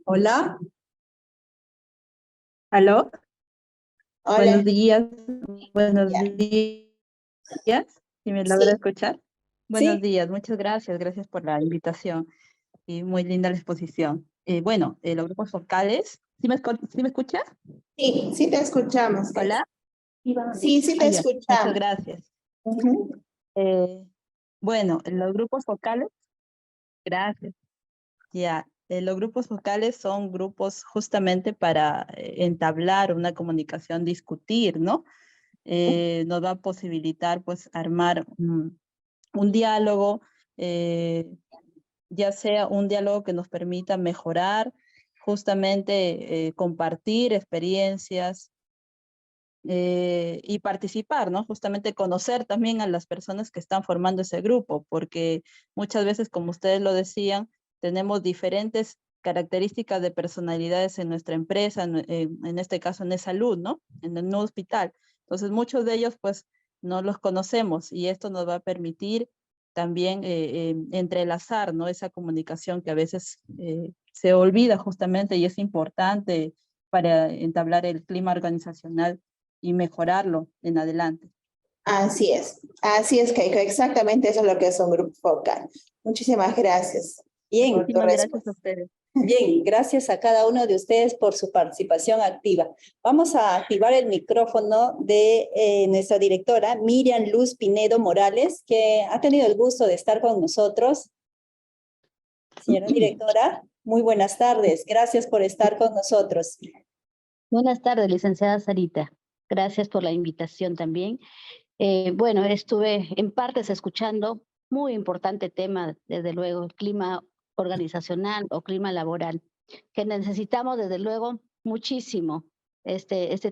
[SPEAKER 1] Hola.
[SPEAKER 11] ¿Aló?
[SPEAKER 2] Hola.
[SPEAKER 11] Buenos días. Buenos
[SPEAKER 2] Ya.
[SPEAKER 11] días. ¿Sí me logra escuchar? Buenos días. Muchas gracias. Gracias por la invitación. Y muy linda la exposición. Bueno, los grupos focales. ¿Sí me escucha?
[SPEAKER 2] Sí, sí te escuchamos.
[SPEAKER 11] Hola.
[SPEAKER 2] Sí, sí te
[SPEAKER 11] Ya.
[SPEAKER 2] escuchamos.
[SPEAKER 11] Muchas gracias. Bueno, los grupos focales. Gracias. Ya, los grupos focales son grupos justamente para entablar una comunicación, discutir, ¿no? Nos va a posibilitar, pues, armar un diálogo, ya sea un diálogo que nos permita mejorar, justamente compartir experiencias y participar, ¿no? Justamente conocer también a las personas que están formando ese grupo, porque muchas veces, como ustedes lo decían, tenemos diferentes características de personalidades en nuestra empresa, en este caso en salud, ¿no? En el nuevo hospital. Entonces, muchos de ellos, pues, no los conocemos y esto nos va a permitir también entrelazar, ¿no? Esa comunicación que a veces se olvida justamente y es importante para entablar el clima organizacional y mejorarlo en adelante.
[SPEAKER 2] Así es, Keiko, exactamente eso es lo que es un grupo focal. Muchísimas gracias.
[SPEAKER 1] Bien,
[SPEAKER 11] Muchísimas gracias a ustedes.
[SPEAKER 1] Bien, gracias a cada uno de ustedes por su participación activa. Vamos a activar el micrófono de nuestra directora, Miriam Luz Pinedo Morales, que ha tenido el gusto de estar con nosotros. Señora directora, muy buenas tardes. Gracias por estar con nosotros.
[SPEAKER 12] Buenas tardes, licenciada Sarita. Gracias por la invitación también. Bueno, estuve en partes escuchando, muy importante tema, desde luego, el clima organizacional o clima laboral, que necesitamos desde luego muchísimo este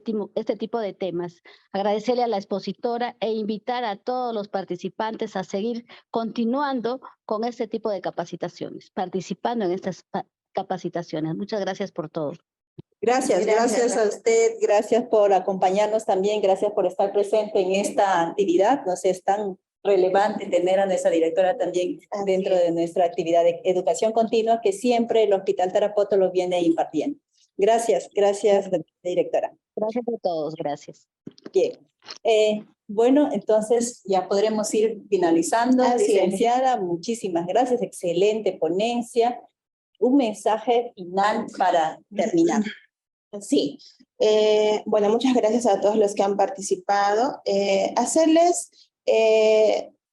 [SPEAKER 12] tipo de temas. Agradecerle a la expositora e invitar a todos los participantes a seguir continuando con este tipo de capacitaciones, participando en estas capacitaciones. Muchas gracias por todo.
[SPEAKER 1] Gracias a usted, gracias por acompañarnos también, gracias por estar presente en esta actividad. Nos es tan relevante tener a nuestra directora también dentro de nuestra actividad de educación continua que siempre el Hospital Tarapoto lo viene impartiendo. Gracias, directora.
[SPEAKER 12] Gracias a todos, gracias.
[SPEAKER 1] Bien. Bueno, entonces ya podremos ir finalizando.
[SPEAKER 2] Así es.
[SPEAKER 1] Licenciada, muchísimas gracias, excelente ponencia. Un mensaje final para terminar.
[SPEAKER 2] Sí, bueno, muchas gracias a todos los que han participado. Hacerles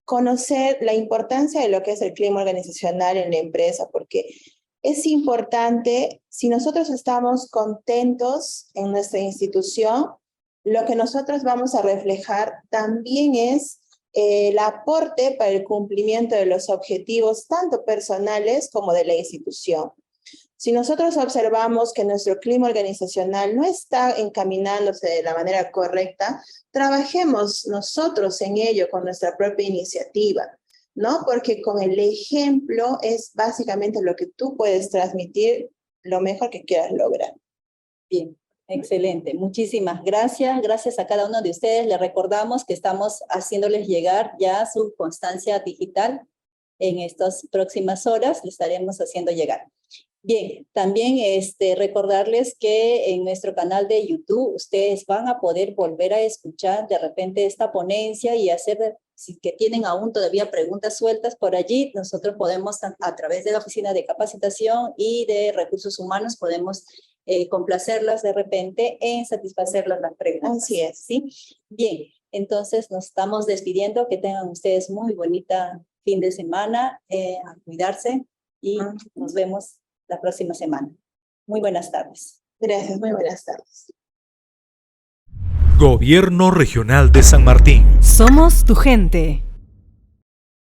[SPEAKER 2] conocer la importancia de lo que es el clima organizacional en la empresa, porque es importante, si nosotros estamos contentos en nuestra institución, lo que nosotros vamos a reflejar también es el aporte para el cumplimiento de los objetivos tanto personales como de la institución. Si nosotros observamos que nuestro clima organizacional no está encaminándose de la manera correcta, trabajemos nosotros en ello con nuestra propia iniciativa, ¿no? Porque con el ejemplo es básicamente lo que tú puedes transmitir lo mejor que quieras lograr.
[SPEAKER 1] Bien, excelente. Muchísimas gracias. Gracias a cada uno de ustedes. Les recordamos que estamos haciéndoles llegar ya su constancia digital. En estas próximas horas le estaremos haciendo llegar. Bien, también recordarles que en nuestro canal de YouTube ustedes van a poder volver a escuchar de repente esta ponencia y hacer, si que tienen aún todavía preguntas sueltas por allí, nosotros podemos a través de la Oficina de Capacitación y de Recursos Humanos podemos complacerlas de repente en satisfacerlas las preguntas.
[SPEAKER 2] Así es.
[SPEAKER 1] ¿Sí? Bien, entonces nos estamos despidiendo, que tengan ustedes muy bonita fin de semana, a cuidarse y nos vemos la próxima semana. Muy buenas tardes.
[SPEAKER 2] Gracias, muy buenas tardes.
[SPEAKER 13] Gobierno Regional de San Martín.
[SPEAKER 14] Somos tu gente.